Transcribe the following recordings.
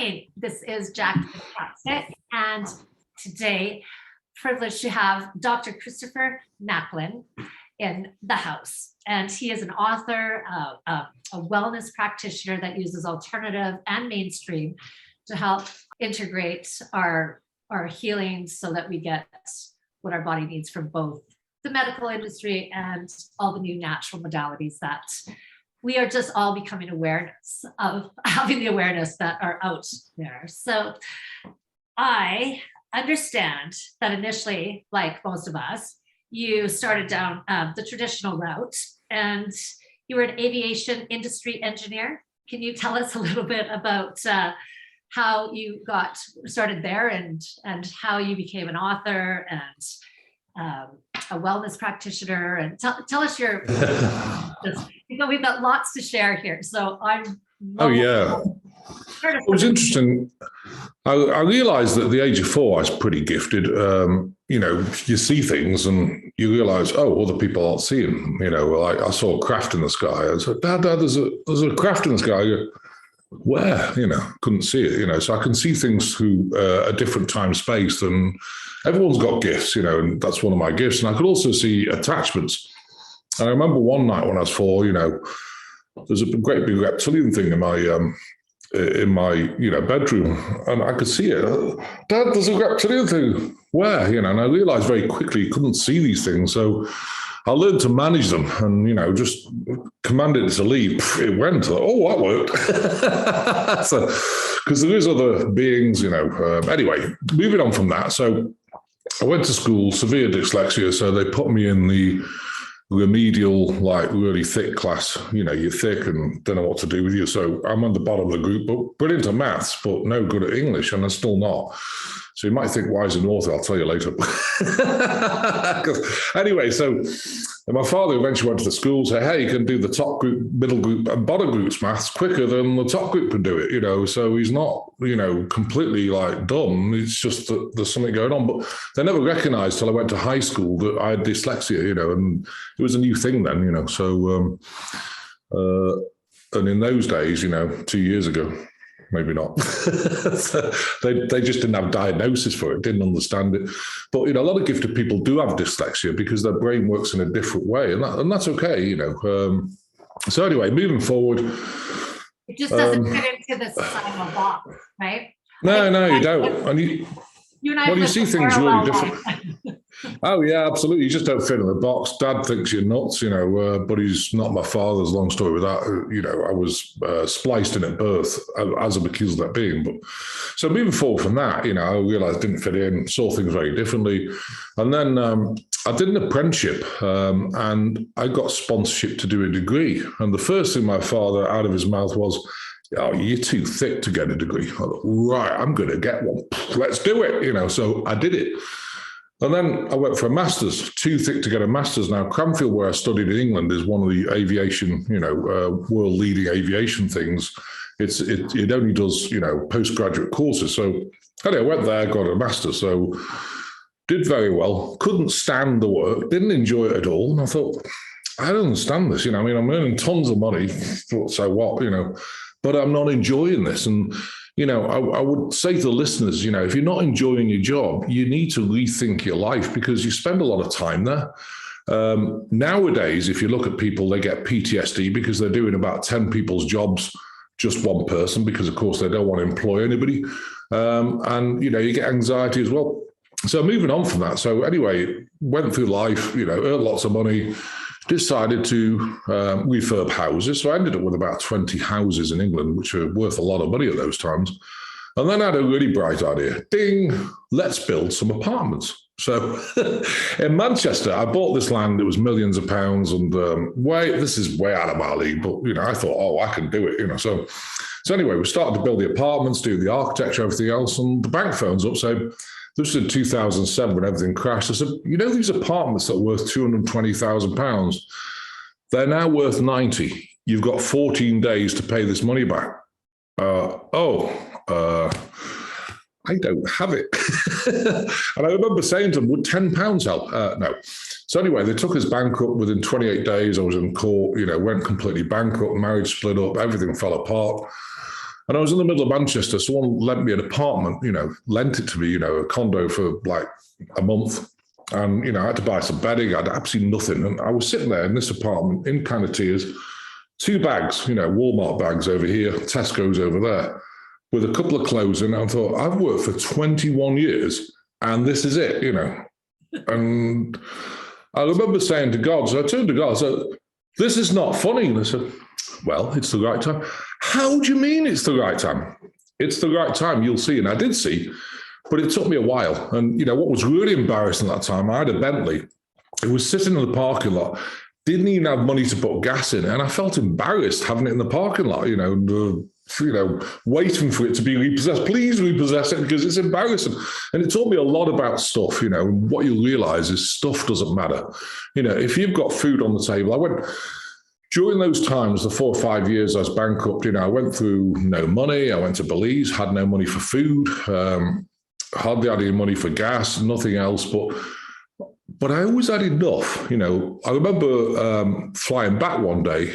morning. This is Jackie and today privileged to have Dr. Christopher Macklin in the house. And he is an author, a wellness practitioner that uses alternative and mainstream to help integrate our healing so that we get what our body needs from both the medical industry and all the new natural modalities that we are just all becoming awareness of, having the awareness that are out there. So I understand that initially, like most of us, you started down the traditional route and you were an aviation industry engineer. Can you tell us a little bit about how you got started there and how you became an author and a wellness practitioner, and tell us your, we've got lots to share here. So I'm. Oh yeah. It was interesting. I realized that at the age of 4, I was pretty gifted. You see things and you realize, oh, other people aren't seeing. Like I saw a craft in the sky. I said, Dad, there's a craft in the sky. I go, where? Couldn't see it. So I can see things through a different time space than everyone's got gifts. And that's one of my gifts. And I could also see attachments. And I remember one night when I was 4, there's a great big reptilian thing in my bedroom, and I could see it. Dad, there's a reptilian thing. Where? And I realized very quickly you couldn't see these things. So I learned to manage them and, just commanded it to leave. It went. Oh, that worked. Because there is other beings, Anyway, moving on from that. So I went to school, severe dyslexia. So they put me in the remedial, like really thick class. You're thick and don't know what to do with you. So I'm on the bottom of the group, but brilliant at maths, but no good at English, and I'm still not. So you might think, why is he an author? I'll tell you later. Anyway, so my father eventually went to the school, said, hey, you can do the top group, middle group, and bottom group's maths quicker than the top group can do it, So he's not, completely like dumb. It's just that there's something going on. But they never recognized till I went to high school that I had dyslexia, and it was a new thing then, So, and in those days, 2 years ago, maybe not. They just didn't have diagnosis for it, didn't understand it. But, a lot of gifted people do have dyslexia because their brain works in a different way, and that's okay, So anyway, moving forward. It just doesn't fit into the societal box, right? No, you don't. And you and I you see things really different. Oh, yeah, absolutely. You just don't fit in the box. Dad thinks you're nuts, but he's not my father's. Long story with that. I was spliced in at birth as a peculiar being. But so moving forward from that, I realized I didn't fit in, saw things very differently. And then I did an apprenticeship and I got sponsorship to do a degree. And the first thing my father out of his mouth was, oh, you're too thick to get a degree. I thought, right, I'm going to get one. Let's do it, So I did it. And then I went for a master's, too thick to get a master's. Now, Cranfield, where I studied in England, is one of the aviation, world-leading aviation things. It only does, postgraduate courses. So anyway, I went there, got a master's. So did very well, couldn't stand the work, didn't enjoy it at all. And I thought, I don't understand this. I'm earning tons of money. So what, but I'm not enjoying this. And, I would say to the listeners, if you're not enjoying your job, you need to rethink your life because you spend a lot of time there. Nowadays, if you look at people, they get PTSD because they're doing about 10 people's jobs, just one person, because, of course, they don't want to employ anybody. And, you get anxiety as well. So moving on from that. So anyway, went through life, earned lots of money, decided to refurb houses. So I ended up with about 20 houses in England, which are worth a lot of money at those times. And then I had a really bright idea. Ding, let's build some apartments. So in Manchester, I bought this land. It was millions of pounds. And this is way out of my league. But, I thought, oh, I can do it. So anyway, we started to build the apartments, do the architecture, everything else. And the bank phones up. So this was in 2007 when everything crashed. I said, these apartments that are worth £220,000, they're now worth 90. You've got 14 days to pay this money back. I don't have it. And I remember saying to them, would £10 help? No. So anyway, they took us bankrupt within 28 days. I was in court, went completely bankrupt, marriage split up, everything fell apart. And I was in the middle of Manchester. Someone lent me an apartment, lent it to me, a condo for like a month. And, I had to buy some bedding. I had absolutely nothing. And I was sitting there in this apartment in kind of tears, 2 bags, Walmart bags over here, Tesco's over there, with a couple of clothes in. And I thought, I've worked for 21 years and this is it, And I remember saying to God, so I turned to God, I said, this is not funny. And I said, well, it's the right time. How do you mean it's the right time? It's the right time, you'll see. And I did see, but it took me a while. And, what was really embarrassing at that time, I had a Bentley. It was sitting in the parking lot, didn't even have money to put gas in. And I felt embarrassed having it in the parking lot, waiting for it to be repossessed. Please repossess it because it's embarrassing. And it taught me a lot about stuff, what you realize is stuff doesn't matter. If you've got food on the table, during those times, the 4 or 5 years I was bankrupt, I went through no money. I went to Belize, had no money for food, hardly had any money for gas, nothing else. But I always had enough. I remember flying back one day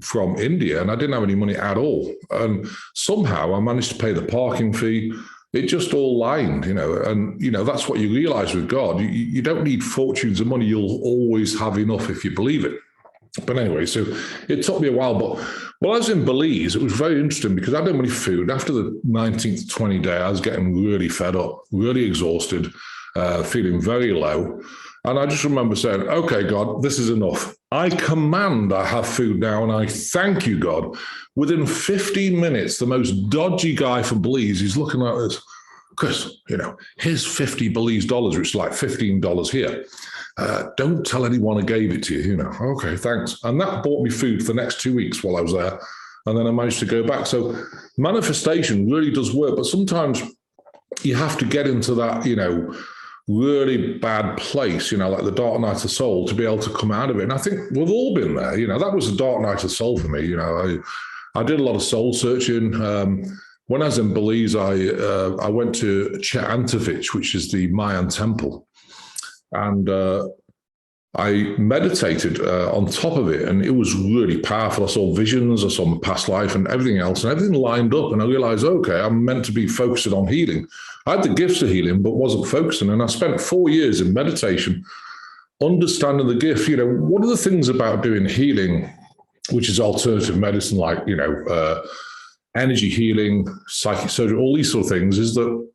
from India and I didn't have any money at all. And somehow I managed to pay the parking fee. It just all lined, and, that's what you realize with God. You don't need fortunes of money. You'll always have enough if you believe it. But anyway, so it took me a while. But while I was in Belize, it was very interesting because I had no money for food. After the 19th, 20 day, I was getting really fed up, really exhausted, feeling very low. And I just remember saying, okay, God, this is enough. I command I have food now, and I thank you, God. Within 15 minutes, the most dodgy guy from Belize, he's looking like this. Chris, here's 50 Belize dollars, which is like $15 here. Don't tell anyone I gave it to you, Okay, thanks. And that bought me food for the next 2 weeks while I was there. And then I managed to go back. So manifestation really does work, but sometimes you have to get into that, really bad place, like the dark night of soul, to be able to come out of it. And I think we've all been there. That was a dark night of soul for me. I did a lot of soul searching. When I was in Belize, I went to Cheantovich, which is the Mayan temple. And I meditated on top of it, and it was really powerful. I saw visions, I saw my past life and everything else, and everything lined up. And I realized, okay, I'm meant to be focusing on healing. I had the gifts of healing, but wasn't focusing. And I spent 4 years in meditation, understanding the gift. One of the things about doing healing, which is alternative medicine, like, energy healing, psychic surgery, all these sort of things, is that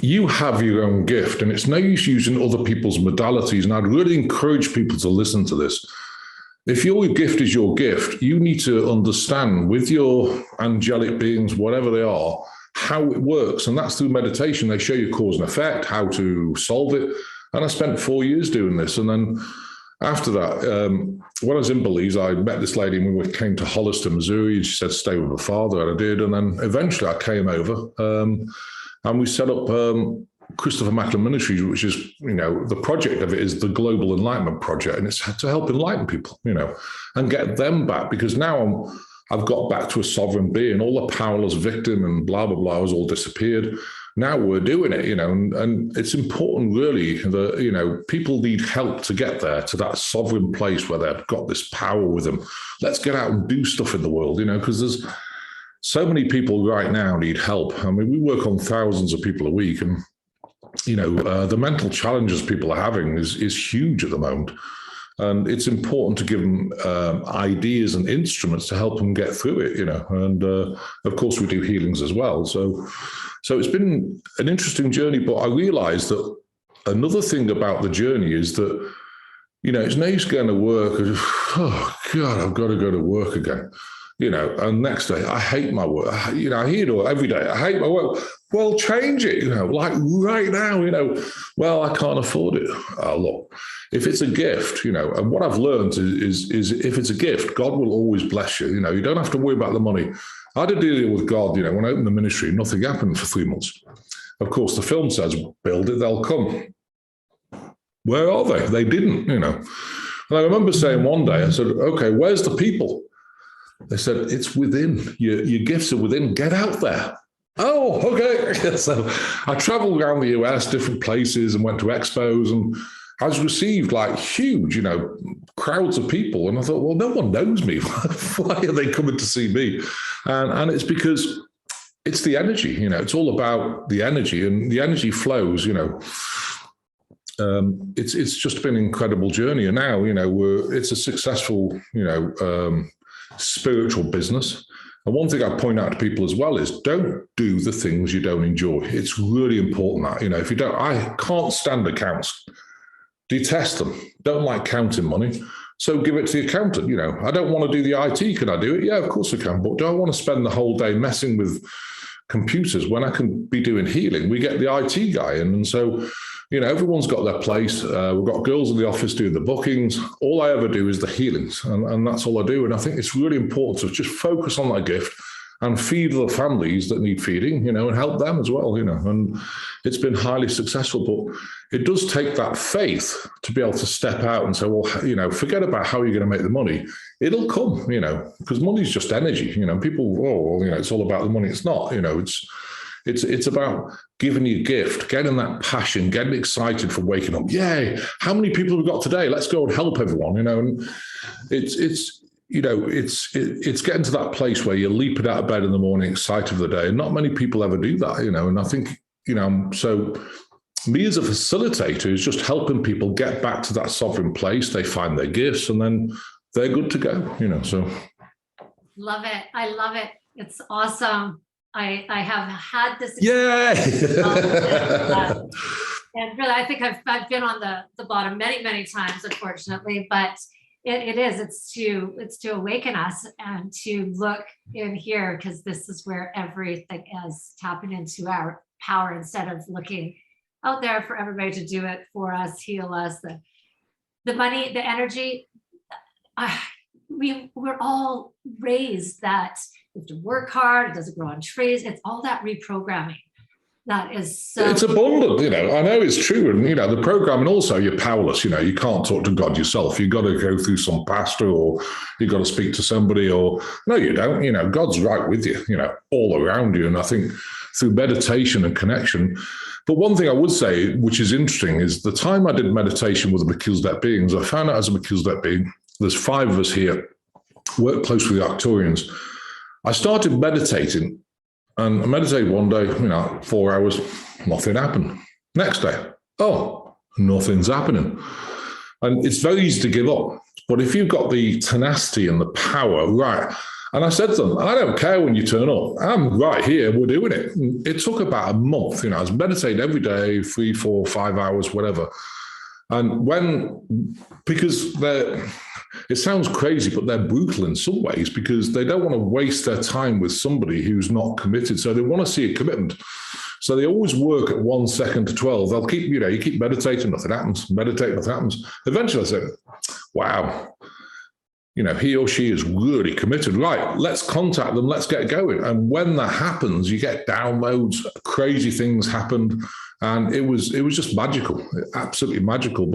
you have your own gift, and it's no use using other people's modalities. And I'd really encourage people to listen to this. If your gift is your gift, you need to understand with your angelic beings, whatever they are, how it works. And that's through meditation. They show you cause and effect, how to solve it. And I spent 4 years doing this. And then after that, when I was in Belize, I met this lady and we came to Hollister, Missouri, and she said, stay with my father. And I did. And then eventually I came over. And we set up Christopher Macklin Ministries, which is, the project of it is the Global Enlightenment Project. And it's to help enlighten people, and get them back. Because now I've got back to a sovereign being. All the powerless victim and blah, blah, blah has all disappeared. Now we're doing it, and it's important really that, people need help to get there, to that sovereign place where they've got this power with them. Let's get out and do stuff in the world, because there's so many people right now need help. I mean, we work on thousands of people a week, and, the mental challenges people are having is huge at the moment. And it's important to give them ideas and instruments to help them get through it, And of course, we do healings as well. So it's been an interesting journey. But I realized that another thing about the journey is that, it's no use going to work. And, oh, God, I've got to go to work again. And next day, I hate my work. I hear it every day. I hate my work. Well, change it, like right now, well, I can't afford it. Look, if it's a gift, and what I've learned is if it's a gift, God will always bless you. You don't have to worry about the money. I had a deal with God, when I opened the ministry, nothing happened for 3 months. Of course, the film says, build it, they'll come. Where are they? They didn't, And I remember saying one day, I said, okay, where's the people? They said, it's within. Your gifts are within. Get out there. Oh, okay. So I traveled around the US, different places, and went to expos, and I was received like huge, crowds of people. And I thought, well, no one knows me. Why are they coming to see me? And it's because it's the energy, it's all about the energy, and the energy flows, it's just been an incredible journey. And now, it's a successful, spiritual business. And one thing I point out to people as well is don't do the things you don't enjoy. It's really important that, if you don't, I can't stand accounts, detest them, don't like counting money. So give it to the accountant. I don't want to do the IT. Can I do it? Yeah, of course I can. But do I want to spend the whole day messing with computers when I can be doing healing? We get the IT guy in. And so, everyone's got their place. We've got girls in the office doing the bookings. All I ever do is the healings, and that's all I do. And I think it's really important to just focus on that gift and feed the families that need feeding, and help them as well, and it's been highly successful. But it does take that faith to be able to step out and say, well, forget about how you're going to make the money. It'll come, because money is just energy, people, it's all about the money. It's not, it's about giving you a gift, getting that passion, getting excited for waking up. Yay! How many people have we got today? Let's go and help everyone. And it's getting to that place where you're leaping out of bed in the morning, excited for the day. And not many people ever do that. And I think so. Me as a facilitator is just helping people get back to that sovereign place. They find their gifts, and then they're good to go. So love it. I love it. It's awesome. I have had this. Yeah. And really, I think I've been on the bottom many, many times, unfortunately, but it's to awaken us and to look in here, because this is where everything is, tapping into our power instead of looking out there for everybody to do it for us, heal us, the money, the energy. We're all raised that you have to work hard, it doesn't grow on trees. It's all that reprogramming that is so... It's abundant, I know it's true. And, the programming also, you're powerless, you can't talk to God yourself. You've got to go through some pastor, or you've got to speak to somebody, or no, you don't, God's right with you, all around you. And I think through meditation and connection. But one thing I would say, which is interesting, is the time I did meditation with the Melchizedek beings, I found out as a Melchizedek being, there's 5 of us here, work closely with the Arcturians. I started meditating, and I meditated one day, 4 hours, nothing happened. Next day, nothing's happening. And it's very easy to give up. But if you've got the tenacity and the power, right? And I said to them, I don't care when you turn up. I'm right here. We're doing it. And it took about a month. I was meditating every day, 3, 4, 5 hours, whatever. And because it sounds crazy, but they're brutal in some ways, because they don't want to waste their time with somebody who's not committed. So they want to see a commitment. So they always work at 1 second to 12. They'll keep, you keep meditating, nothing happens. Meditate, nothing happens. Eventually I say, wow, he or she is really committed. Right, let's contact them. Let's get going. And when that happens, you get downloads, crazy things happened. And it was just magical, absolutely magical.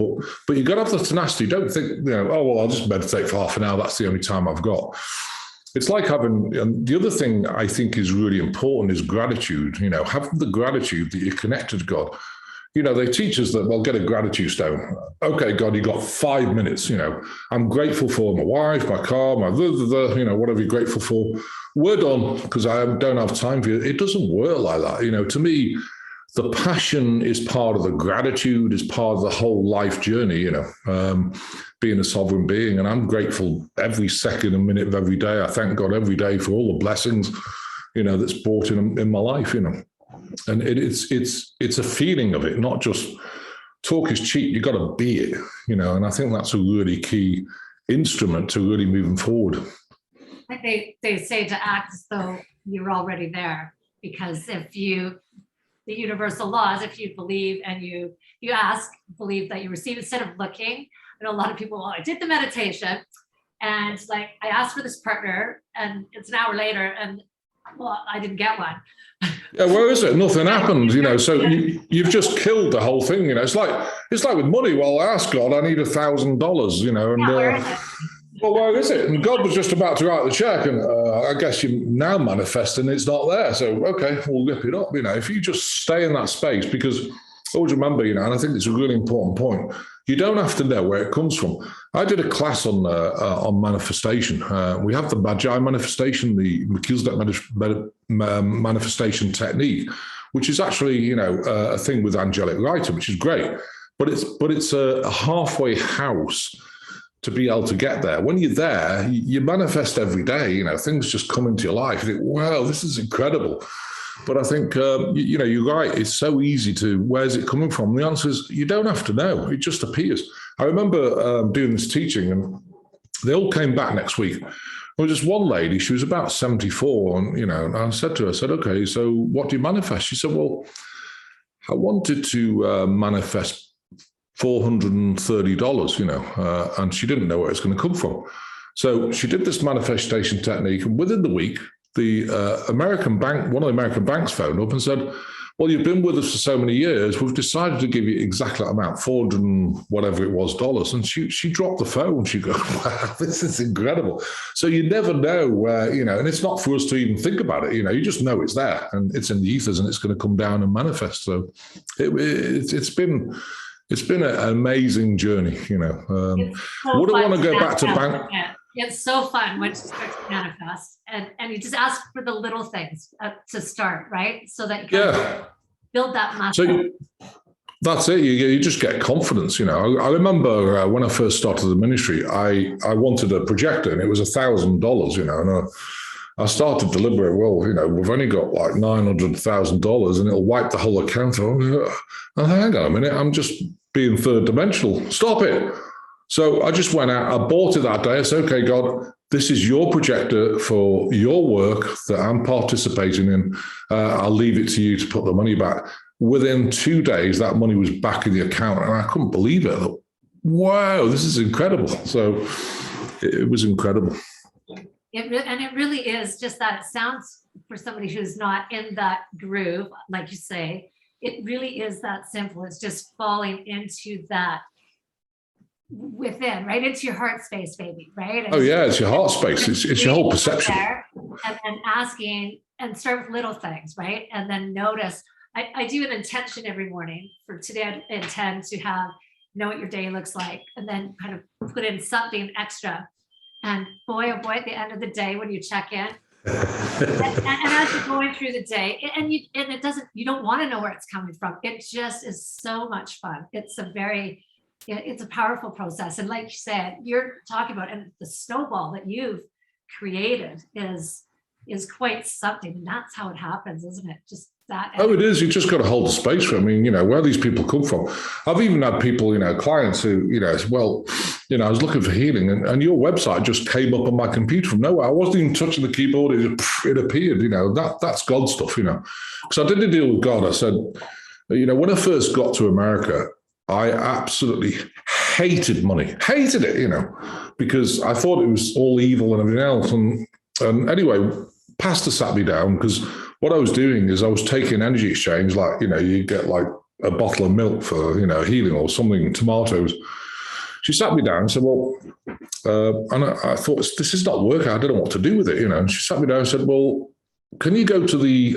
But you got to have the tenacity. Don't think, I'll just meditate for half an hour. That's the only time I've got. It's like having, and the other thing I think is really important is gratitude. Having the gratitude that you're connected to God. They teach us that, get a gratitude stone. Okay, God, you got 5 minutes. I'm grateful for my wife, my car, my whatever you're grateful for. We're done, because I don't have time for you. It doesn't work like that. To me, the passion is part of the gratitude, is part of the whole life journey, being a sovereign being. And I'm grateful every second and minute of every day. I thank God every day for all the blessings, that's brought in my life, And it's a feeling of it, not just talk is cheap. You got to be it, and I think that's a really key instrument to really moving forward. I think they say to act as though you're already there, because the universal laws, if you believe and you ask, believe that you receive instead of looking. I know a lot of people, I did the meditation and I asked for this partner, and it's an hour later and I didn't get one. Yeah, where is it? Nothing happened, so you've just killed the whole thing. It's like with money. Well, I asked God, I need $1,000, and where is it? And God was just about to write the check, and I guess you're now manifesting it's not there. So, okay, we'll rip it up. If you just stay in that space, because always remember, and I think it's a really important point, You don't have to know where it comes from. I did a class on manifestation. We have the Magi manifestation, the Melchizedek manifestation technique, which is actually, a thing with angelic writing, which is great. But it's a halfway house to be able to get there. When you're there, you manifest every day. Things just come into your life. You think, wow, this is incredible. But I think, you're right. It's so easy to, where's it coming from? The answer is you don't have to know. It just appears. I remember doing this teaching, and they all came back next week. There was just one lady, she was about 74, and, I said to her, okay, so what do you manifest? She said, well, I wanted to manifest $430, and she didn't know where it's going to come from. So she did this manifestation technique, and within the week, the American bank, one of the American banks phoned up and said, well, you've been with us for so many years. We've decided to give you exactly that amount, 400 and whatever it was dollars. And she dropped the phone. She goes, wow, this is incredible. So you never know where, and it's not for us to even think about it. You just know it's there and it's in the ethers and it's going to come down and manifest. So it's been an amazing journey, Would I want to go back to bank? It's so fun once you start to manifest, and you just ask for the little things to start, right? So that you can build that muscle. So that's it. You just get confidence. I remember when I first started the ministry, I wanted a projector, and it was $1,000. And I started deliberate. Well, we've only got like $900,000, and it'll wipe the whole account. And hang on a minute, I'm just being third dimensional. Stop it. So I just went out, I bought it that day. I said, okay, God, this is your projector for your work that I'm participating in. I'll leave it to you to put the money back. Within 2 days, that money was back in the account, and I couldn't believe it. I thought, wow, this is incredible. So it was incredible. It really is just that. It sounds, for somebody who's not in that groove, like you say, it really is that simple. It's just falling into that within, right into your heart space, baby, right? Oh yeah, it's your heart space. It's your whole perception. And then asking, and start with little things, right? And then notice. I do an intention every morning. For today, I intend to know what your day looks like, and then kind of put in something extra. And boy, oh boy, at the end of the day, when you check in, and as you're going through the day, you don't want to know where it's coming from. It just is so much fun. It's a powerful process. And like you said, you're talking about, and the snowball that you've created is quite something. And that's how it happens, isn't it? Just that. Oh, it is. You just got to hold the space for it. I mean, where these people come from. I've even had people, clients who, well, I was looking for healing, and your website just came up on my computer from nowhere. I wasn't even touching the keyboard. It appeared, that's God stuff, Because I did a deal with God. I said, when I first got to America, I absolutely hated money, hated it, because I thought it was all evil and everything else. And anyway, Pastor sat me down, because what I was doing is I was taking energy exchange, like, you get like a bottle of milk for, healing or something, tomatoes. She sat me down and said, well, and I thought, this is not working. I don't know what to do with it, And she sat me down and said, well, can you go to the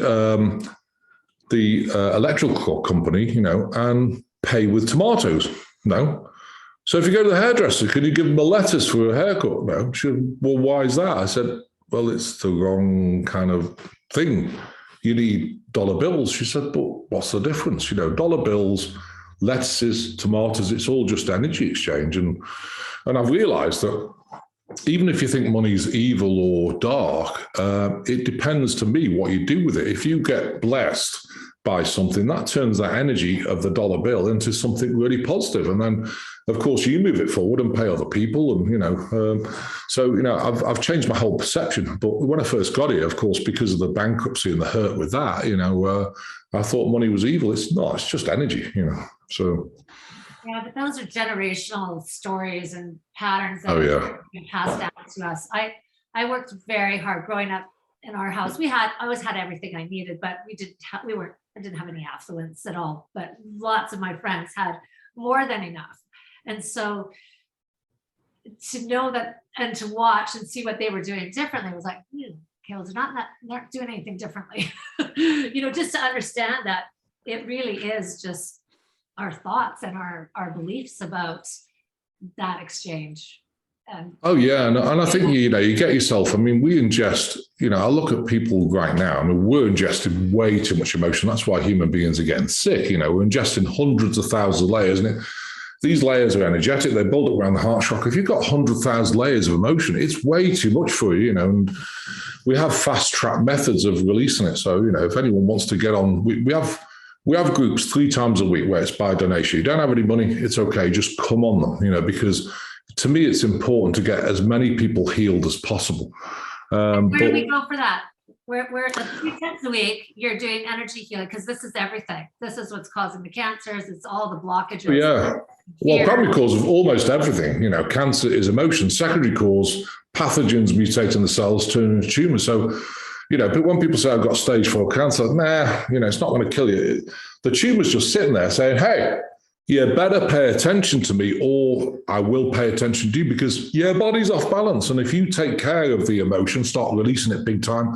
electrical company, and pay with tomatoes? No. So if you go to the hairdresser, can you give them a lettuce for a haircut? No. She said, well, why is that? I said, well, it's the wrong kind of thing. You need dollar bills. She said, but what's the difference? Dollar bills, lettuces, tomatoes, it's all just energy exchange. And I've realized that even if you think money's evil or dark, it depends to me what you do with it. If you get blessed by something, that turns that energy of the dollar bill into something really positive. And then, of course, you move it forward and pay other people. And, I've changed my whole perception. But when I first got here, of course, because of the bankruptcy and the hurt with that, I thought money was evil. It's not, it's just energy, so. Yeah, but those are generational stories and patterns that have been passed down to us. I worked very hard growing up in our house. I always had everything I needed, but I didn't have any affluence at all. But lots of my friends had more than enough. And so to know that and to watch and see what they were doing differently was like, okay, well, they're not doing anything differently. Just to understand that it really is just our thoughts and our beliefs about that exchange. Oh yeah, and I think you get yourself. I mean, we ingest. I look at people right now. I mean, we're ingesting way too much emotion. That's why human beings are getting sick. We're ingesting hundreds of thousands of layers, and these layers are energetic. They build up around the heart chakra. If you've got 100,000 layers of emotion, it's way too much for you. And we have fast track methods of releasing it. So if anyone wants to get on, we have groups 3 times a week where it's by donation. You don't have any money, it's okay. Just come on them. Because to me, it's important to get as many people healed as possible. Where do we go for that? We're 3 times a week, you're doing energy healing, because this is everything. This is what's causing the cancers. It's all the blockages. Yeah. Well, primary cause of almost everything. Cancer is emotion. Secondary cause, pathogens mutating the cells, turning into tumors. So, but when people say I've got stage 4 cancer, nah, it's not going to kill you. The tumor's just sitting there saying, hey, you better pay attention to me, or I will pay attention to you, because your body's off balance. And if you take care of the emotion, start releasing it big time,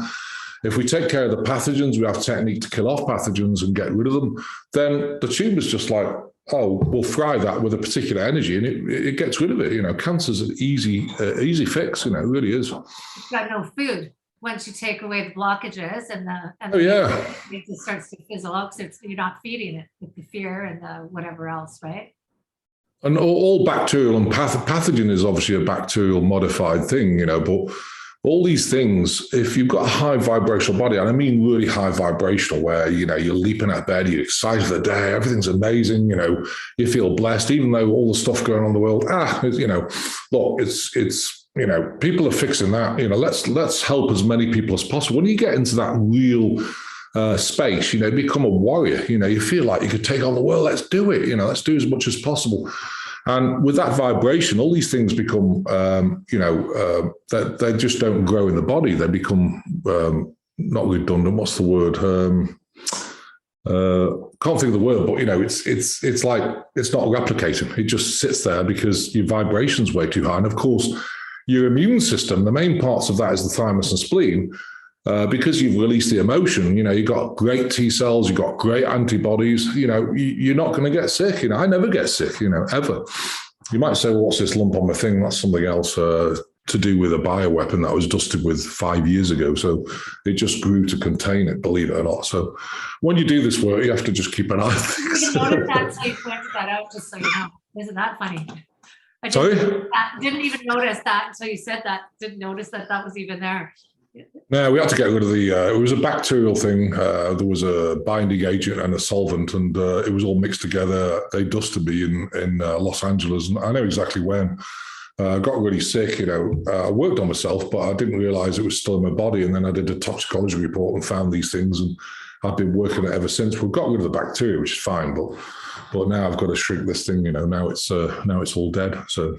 if we take care of the pathogens, we have a technique to kill off pathogens and get rid of them, then the tumor's just like, oh, we'll fry that with a particular energy, and it gets rid of it. Cancer's an easy fix, it really is. You've got no food once you take away the blockages and it just starts to fizzle out, because you're not feeding it with the fear and the whatever else, right? And all bacterial and pathogen is obviously a bacterial modified thing, but all these things, if you've got a high vibrational body, and I mean really high vibrational, where, you're leaping out of bed, you're excited for the day, everything's amazing, you feel blessed, even though all the stuff going on in the world, look, it's people are fixing that, let's help as many people as possible. When you get into that real space, become a warrior, you feel like you could take on the world, let's do it, let's do as much as possible. And with that vibration, all these things become, they just don't grow in the body. They become not redundant. What's the word? Can't think of the word, but it's like it's not replicating. It just sits there because your vibration's way too high. And of course, your immune system, the main parts of that is the thymus and spleen. Because you've released the emotion, you've got great T cells, you've got great antibodies, you're not going to get sick. I never get sick, ever. You might say, well, what's this lump on my thing? That's something else to do with a bioweapon that I was dusted with 5 years ago. So it just grew to contain it, believe it or not. So when you do this work, you have to just keep an eye on things. I didn't notice that, so you pointed that out, just so you know. Isn't that funny? Sorry? Didn't even notice that until you said that. Didn't notice that was even there. No, we had to get rid of it was a bacterial thing. There was a binding agent and a solvent, and it was all mixed together. They dusted me in Los Angeles, and I know exactly when. I got really sick, I worked on myself, but I didn't realize it was still in my body. And then I did a toxicology report and found these things, and I've been working it ever since. We've got rid of the bacteria, which is fine, but now I've got to shrink this thing, now it's all dead. So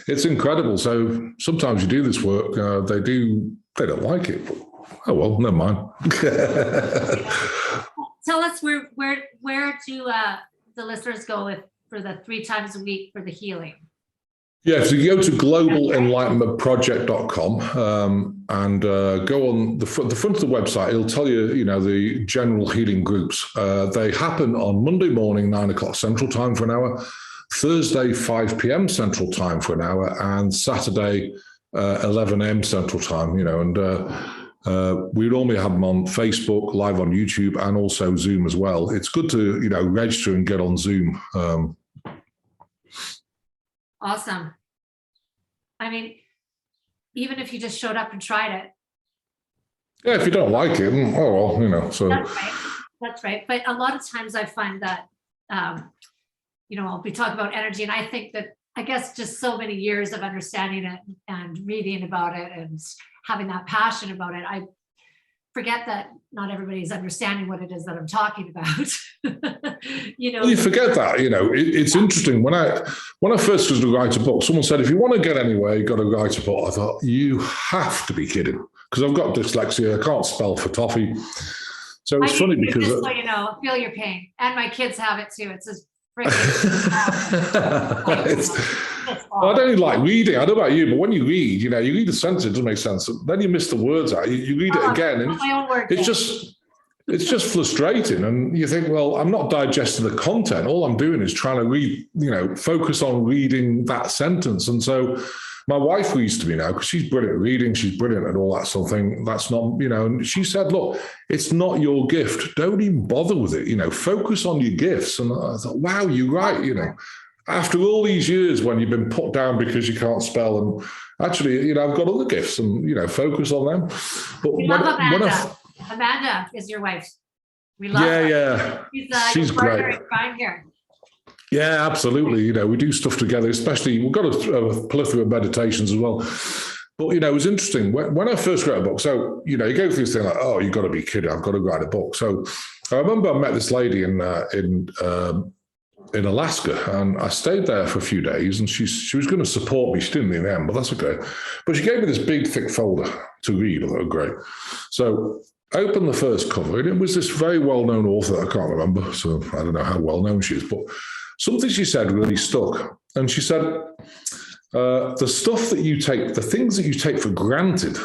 it's incredible. So sometimes you do this work, they don't like it, but oh well, never mind. Tell us where do the listeners go for the 3 times a week for the healing? Yeah, so you go to globalenlightenmentproject.com and go on the front of the website. It'll tell you, the general healing groups. They happen on Monday morning, 9 o'clock Central Time for an hour, Thursday, 5 p.m. Central Time for an hour, and Saturday, 11 a.m. Central Time, and we normally have them on Facebook, live on YouTube, and also Zoom as well. It's good to, register and get on Zoom. Awesome. I mean, even if you just showed up and tried it. Yeah, if you don't like it, oh well, so. That's right. But a lot of times I find that, we talk about energy, and I think that, I guess, just so many years of understanding it and reading about it and having that passion about it, I forget that not everybody's understanding what it is that I'm talking about. Well, you forget that, it's interesting. When I first was to write a book, someone said, if you want to get anywhere, you've got to write a book. I thought, you have to be kidding, because I've got dyslexia. I can't spell for toffee. So it's funny because, just so you know, I feel your pain, and my kids have it too. It's just I don't even like reading. I don't know about you, but when you read, you read a sentence, it doesn't make sense. Then you miss the words out. You read it again, and it's just frustrating. And you think, well, I'm not digesting the content. All I'm doing is trying to read, focus on reading that sentence. And so my wife reads to me now because she's brilliant at reading. She's brilliant at all that sort of thing. That's not, and she said, look, it's not your gift. Don't even bother with it. Focus on your gifts. And I thought, wow, you're right. After all these years when you've been put down because you can't spell, and actually, I've got other gifts and, focus on them. But we love Amanda. Amanda is your wife. We love her. Yeah. She's great. Here. Yeah, absolutely. We do stuff together, especially we've got a plethora of meditations as well. But, it was interesting. When I first wrote a book, so, you go through this thing like, oh, you've got to be kidding. I've got to write a book. So I remember I met this lady in Alaska, and I stayed there for a few days, and she was going to support me. She didn't in the end, but that's okay. But she gave me this big, thick folder to read. I thought, great. So I opened the first cover, and it was this very well-known author that I can't remember, so I don't know how well-known she is, but something she said really stuck. And she said, the stuff that you take, the things that you take for granted,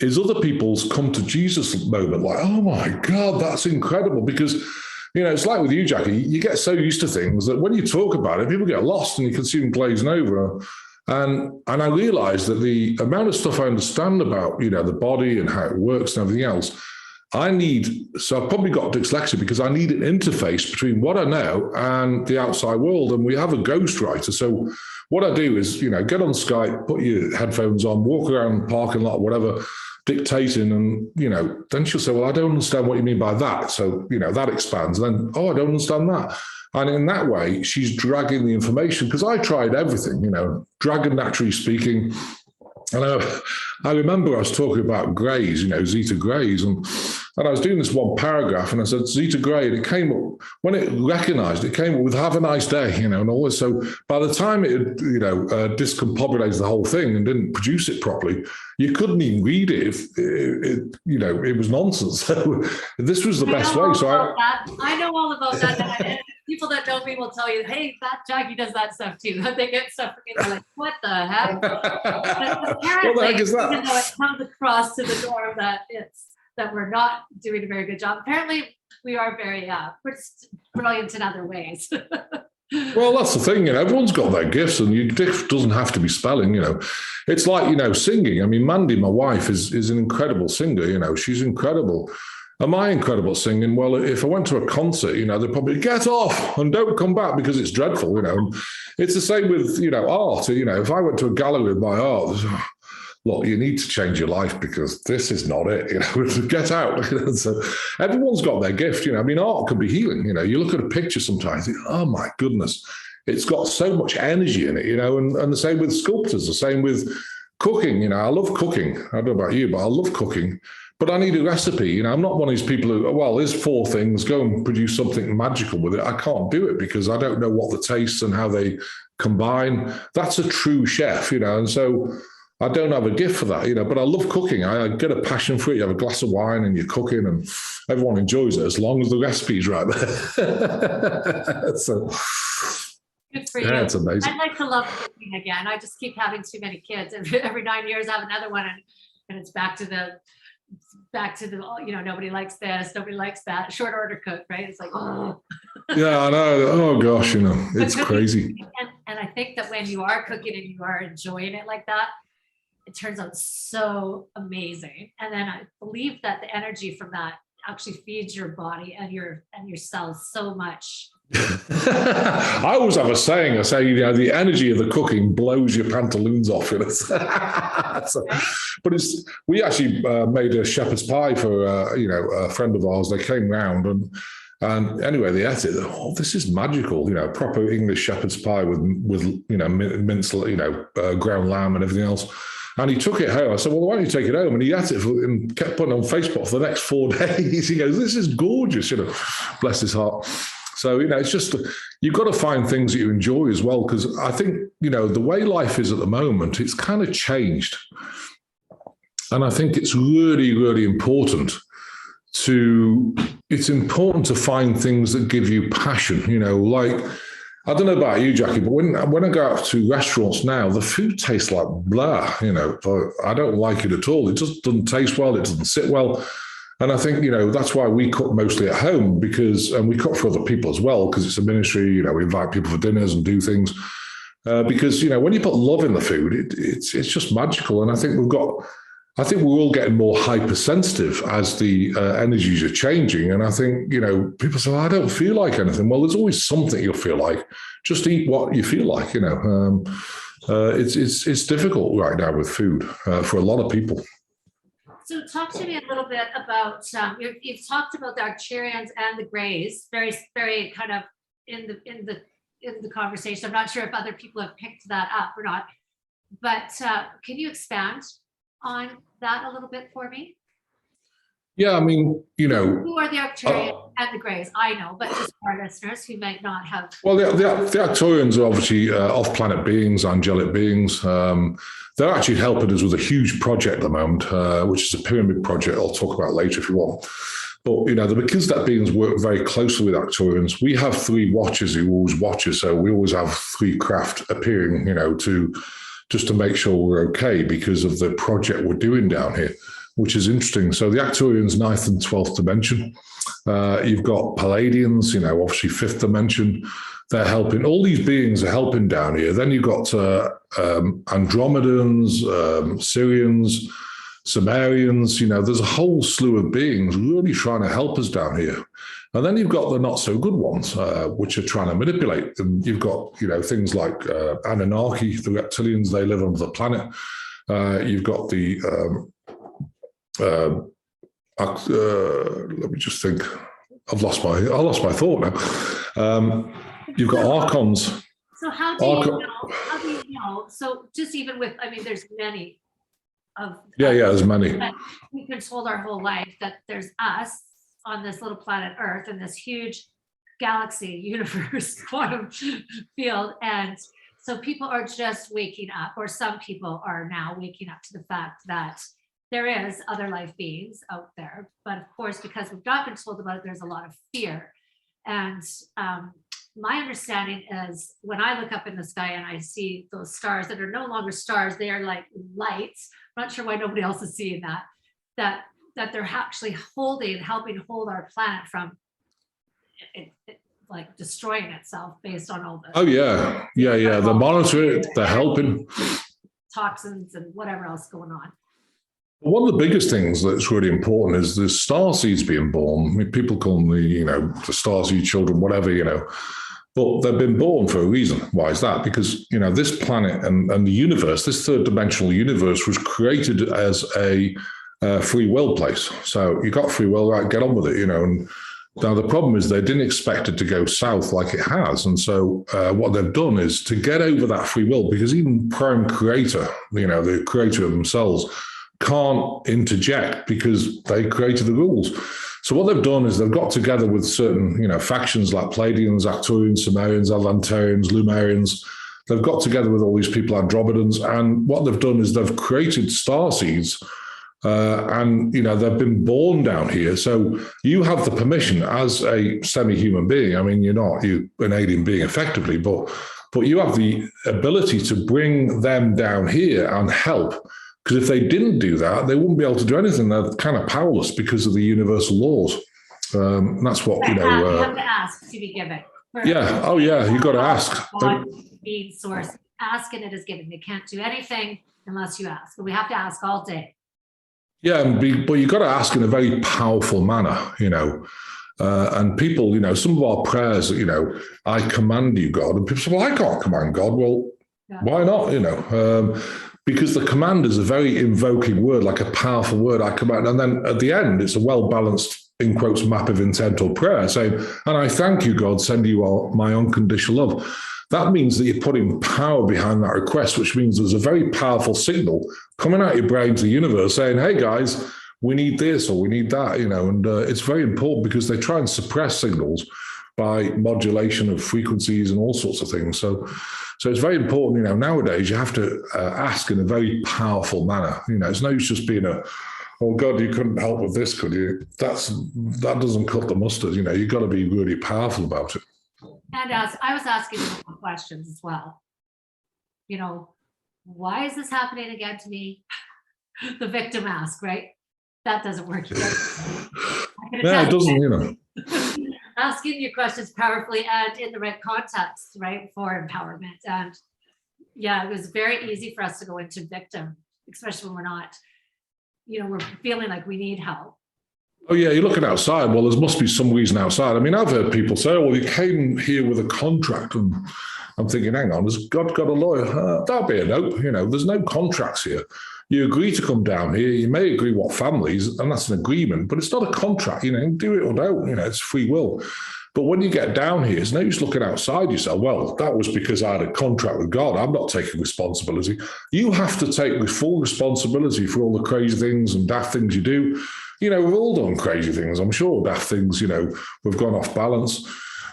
is other people's come to Jesus moment. Like, oh my God, that's incredible. Because, it's like with you, Jackie, you get so used to things that when you talk about it, people get lost and you can see them glazing over. And I realized that the amount of stuff I understand about, the body and how it works and everything else, so I've probably got dyslexia because I need an interface between what I know and the outside world. And we have a ghostwriter. So what I do is, get on Skype, put your headphones on, walk around the parking lot, whatever, dictating. And, then she'll say, well, I don't understand what you mean by that. So, that expands. And then, oh, I don't understand that. And in that way, she's dragging the information because I tried everything, dragon naturally speaking. And I remember I was talking about Greys, Zeta Greys, and I was doing this one paragraph, and I said Zeta Grey, and it came up, when it recognized it, came up with "Have a nice day," and all this. So by the time it had, discombobulated the whole thing and didn't produce it properly, you couldn't even read it if it was nonsense. So this was the best way. So I know all about that. People that know me will tell you, hey, that Jackie does that stuff too. They get stuff from me, they're like, what the heck? But apparently, what the heck is that? Even though it comes across to the door that we're not doing a very good job, apparently we are very we're brilliant in other ways. Well, that's the thing, everyone's got their gifts, and your gift doesn't have to be spelling, It's like, singing. I mean, Mandy, my wife, is an incredible singer, she's incredible. Am I incredible at singing? Well, if I went to a concert, they'd probably get off and don't come back because it's dreadful, And it's the same with, art. If I went to a gallery with my art, look, you need to change your life because this is not it, get out. So everyone's got their gift, art can be healing. You look at a picture sometimes, you think, oh my goodness, it's got so much energy in it, and the same with sculptors, the same with cooking. I love cooking. I don't know about you, but I love cooking. But I need a recipe. I'm not one of these people who, well, there's 4 things, go and produce something magical with it. I can't do it because I don't know what the tastes and how they combine. That's a true chef, and so I don't have a gift for that, but I love cooking. I get a passion for it. You have a glass of wine and you're cooking and everyone enjoys it as long as the recipe's right there. So good for you. Yeah, it's amazing. I'd like to love cooking again. I just keep having too many kids. Every 9 years I have another one, and it's back to the nobody likes this, nobody likes that. Short order cook, right? It's like, oh. Yeah, I know. Oh gosh, it's crazy. And I think that when you are cooking and you are enjoying it like that, it turns out so amazing. And then I believe that the energy from that actually feeds your body and your cells so much. I always have a saying. I say, the energy of the cooking blows your pantaloons off. But we actually made a shepherd's pie for a friend of ours. They came round and anyway they ate it. Oh, this is magical. Proper English shepherd's pie with minced ground lamb and everything else. And he took it home. I said, well, why don't you take it home? And he ate it and kept putting it on Facebook for the next 4 days. He goes, this is gorgeous. Bless his heart. So, it's just, you've got to find things that you enjoy as well. Because I think, the way life is at the moment, it's kind of changed. And I think it's really, really important to find things that give you passion, like, I don't know about you, Jackie, but when I go out to restaurants now, the food tastes like blah, I don't like it at all. It just doesn't taste well. It doesn't sit well. And I think, that's why we cook mostly at home and we cook for other people as well, because it's a ministry, we invite people for dinners and do things. Because, when you put love in the food, it's just magical. And I think we're all getting more hypersensitive as the energies are changing. And I think, people say, well, I don't feel like anything. Well, there's always something you'll feel like. Just eat what you feel like, It's difficult right now with food for a lot of people. So talk to me a little bit about, you've talked about the Arcturians and the Greys, very, very kind of in the conversation. I'm not sure if other people have picked that up or not, but can you expand on that a little bit for me? Yeah, I mean, Who are the Arcturians and the Greys? I know, but just for our listeners who might not have. Well, the Arcturians are obviously off-planet beings, angelic beings. They're actually helping us with a huge project at the moment, which is a pyramid project I'll talk about later if you want. But, the Melchizedek beings work very closely with Arcturians. We have 3 watchers who always watch us, so we always have 3 craft appearing, to make sure we're okay because of the project we're doing down here, which is interesting. So the Arcturians, 9th and 12th dimension. You've got Palladians, obviously 5th dimension. They're helping. All these beings are helping down here. Then you've got Andromedans, Syrians, Sumerians. There's a whole slew of beings really trying to help us down here. And then you've got the not so good ones, which are trying to manipulate. And you've got, things like Anunnaki, the reptilians. They live on the planet. You've got the let me just think. I lost my thought now. You've got archons. So how do you know? So just even with, there's many of. Yeah, there's many. We've been told our whole life that there's us on this little planet Earth in this huge galaxy, universe, quantum field, and so people are just waking up, or some people are now waking up to the fact that there is other life beings out there. But of course, because we've not been told about it, there's a lot of fear. And my understanding is when I look up in the sky and I see those stars that are no longer stars, they are like lights. I'm not sure why nobody else is seeing that they're actually helping hold our planet from like destroying itself based on all the. Oh yeah. They're monitoring it, they're helping. Toxins and whatever else going on. One of the biggest things that's really important is the starseeds being born. People call them the starseed children, whatever, but they've been born for a reason. Why is that? Because, this planet and the universe, this 3rd dimensional universe was created as a free will place. So you got free will, right? Get on with it, And now the problem is they didn't expect it to go south like it has. And so what they've done is to get over that free will, because even Prime Creator, the creator of themselves, can't interject because they created the rules. So what they've done is they've got together with certain, factions like Palladians, Arcturians, Sumerians, Atlanteans, Lumerians. They've got together with all these people, Andromedans, and what they've done is they've created starseeds, and they've been born down here. So you have the permission as a semi-human being. You're an alien being effectively, but you have the ability to bring them down here and help. Because if they didn't do that, they wouldn't be able to do anything. They're kind of powerless because of the universal laws. And that's what, you have to ask to be given. Yeah. Oh, yeah. You got to ask. Being source. Ask and it is given. They can't do anything unless you ask. But we have to ask all day. Yeah, but you got to ask in a very powerful manner, and people, some of our prayers, I command you, God. And people say, well, I can't command God. Well, why not, because the command is a very invoking word, like a powerful word, I command. And then at the end, it's a well-balanced, in quotes, map of intent or prayer saying, and I thank you, God, send you all my unconditional love. That means that you're putting power behind that request, which means there's a very powerful signal coming out your brain to the universe saying, hey, guys, we need this or we need that, and it's very important because they try and suppress signals by modulation of frequencies and all sorts of things. So it's very important, nowadays you have to ask in a very powerful manner. It's no use just being oh God, you couldn't help with this, could you? That doesn't cut the mustard. You've got to be really powerful about it. And I was asking questions as well. Why is this happening again to me? The victim ask, right? that doesn't work either. No, it doesn't, you know. Asking your questions powerfully and in the right context, right, for empowerment. And yeah, it was very easy for us to go into victim, especially when we're not, we're feeling like we need help. Oh, yeah, you're looking outside. Well, there must be some reason outside. I mean, I've heard people say, well, you came here with a contract. And I'm thinking, hang on, has God got a lawyer? That'll be a no. There's no contracts here. You agree to come down here. You may agree what families, and that's an agreement, but it's not a contract. Do it or don't. It's free will. But when you get down here, it's no use looking outside yourself. Well, that was because I had a contract with God. I'm not taking responsibility. You have to take the full responsibility for all the crazy things and daft things you do. We've all done crazy things. I'm sure daft things, we've gone off balance.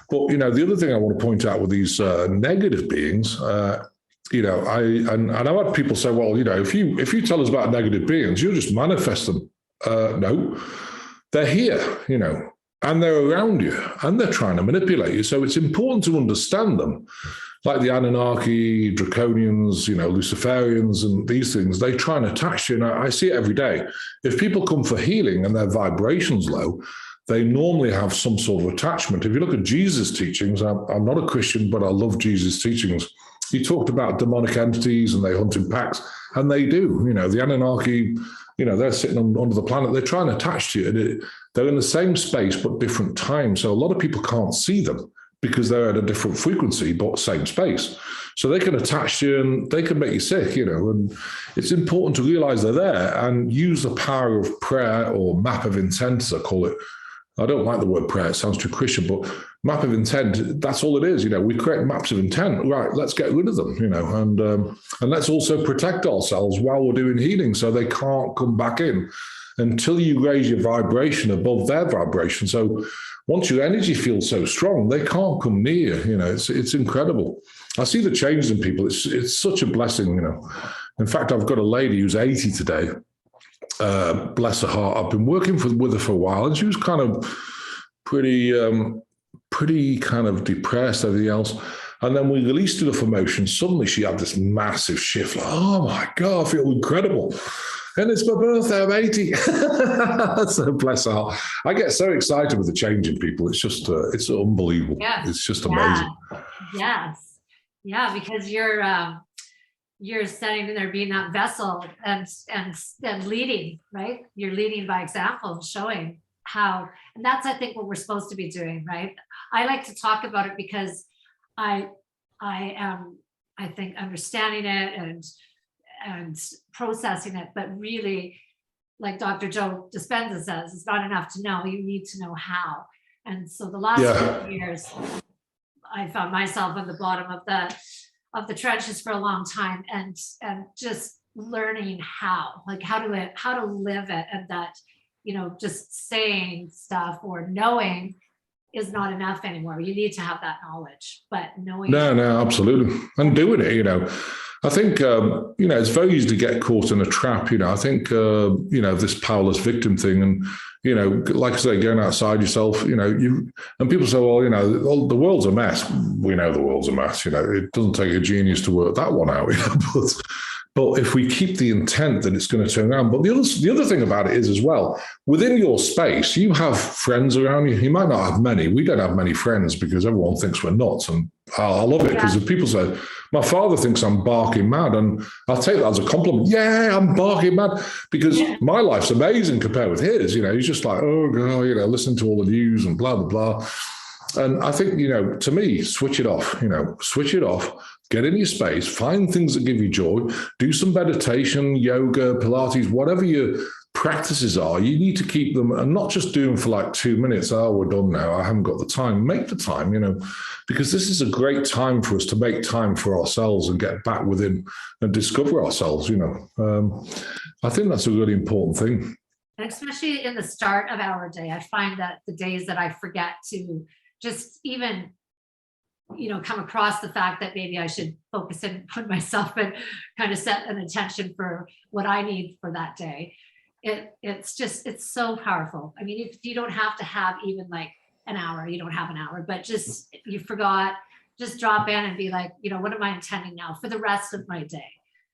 But, the other thing I want to point out with these negative beings, I've had people say, well, if you tell us about negative beings, you'll just manifest them. No, they're here, and they're around you, and they're trying to manipulate you. So it's important to understand them, like the Anunnaki, Draconians, Luciferians, and these things. They try and attach you, and I see it every day. If people come for healing and their vibration's low, they normally have some sort of attachment. If you look at Jesus' teachings, I'm not a Christian, but I love Jesus' teachings. He talked about demonic entities and they hunt in packs, and they do. The Anunnaki, they're sitting under the planet. They're trying to attach to you. And they're in the same space, but different time. So a lot of people can't see them because they're at a different frequency, but same space. So they can attach to you and they can make you sick, and it's important to realize they're there and use the power of prayer, or map of intent, as I call it. I don't like the word prayer. It sounds too Christian, but map of intent, that's all it is. We create maps of intent. Right, let's get rid of them, and let's also protect ourselves while we're doing healing so they can't come back in until you raise your vibration above their vibration. So once your energy feels so strong, they can't come near. It's incredible. I see the changes in people. It's such a blessing, In fact, I've got a lady who's 80 today. Bless her heart. I've been working with her for a while, and she was kind of pretty kind of depressed, everything else. And then we released enough emotion. Suddenly she had this massive shift. Like, oh my God, I feel incredible. And it's my birthday, I'm 80. So bless her heart. I get so excited with the change in people. It's just, it's unbelievable. Yes. It's just amazing. Yes. Yeah, because you're standing there being that vessel and leading, right? You're leading by example, showing how, and that's, I think, what we're supposed to be doing, right? I like to talk about it because I am, I think, understanding it and processing it, but really, like Dr. Joe Dispenza says, it's not enough to know, you need to know how. And so the last few years, I found myself at the bottom of the trenches for a long time, and just learning how to live it, and that, just saying stuff or knowing is not enough anymore. You need to have that knowledge, but knowing. No, absolutely. And doing it, I think, it's very easy to get caught in a trap. I think, this powerless victim thing, and, like I say, going outside yourself, and people say, well, the world's a mess. We know the world's a mess. It doesn't take a genius to work that one out, but if we keep the intent that it's going to turn around. But the other thing about it is as well, within your space, you have friends around you. You might not have many. We don't have many friends because everyone thinks we're nuts. And I love it because if people say, my father thinks I'm barking mad, and I'll take that as a compliment. Yeah, I'm barking mad because my life's amazing compared with his. He's just like, oh, God, listen to all the news and blah, blah, blah. And I think, to me, switch it off, get in your space, find things that give you joy, do some meditation, yoga, Pilates, whatever your practices are, you need to keep them and not just do them for like 2 minutes. Oh, we're done now. I haven't got the time. Make the time, because this is a great time for us to make time for ourselves and get back within and discover ourselves, I think that's a really important thing. And especially in the start of our day, I find that the days that I forget to just even, come across the fact that maybe I should focus in on myself and kind of set an intention for what I need for that day. It's so powerful. I mean, if you don't have to have even like an hour, you don't have an hour, but just if you forgot, just drop in and be like, what am I intending now for the rest of my day?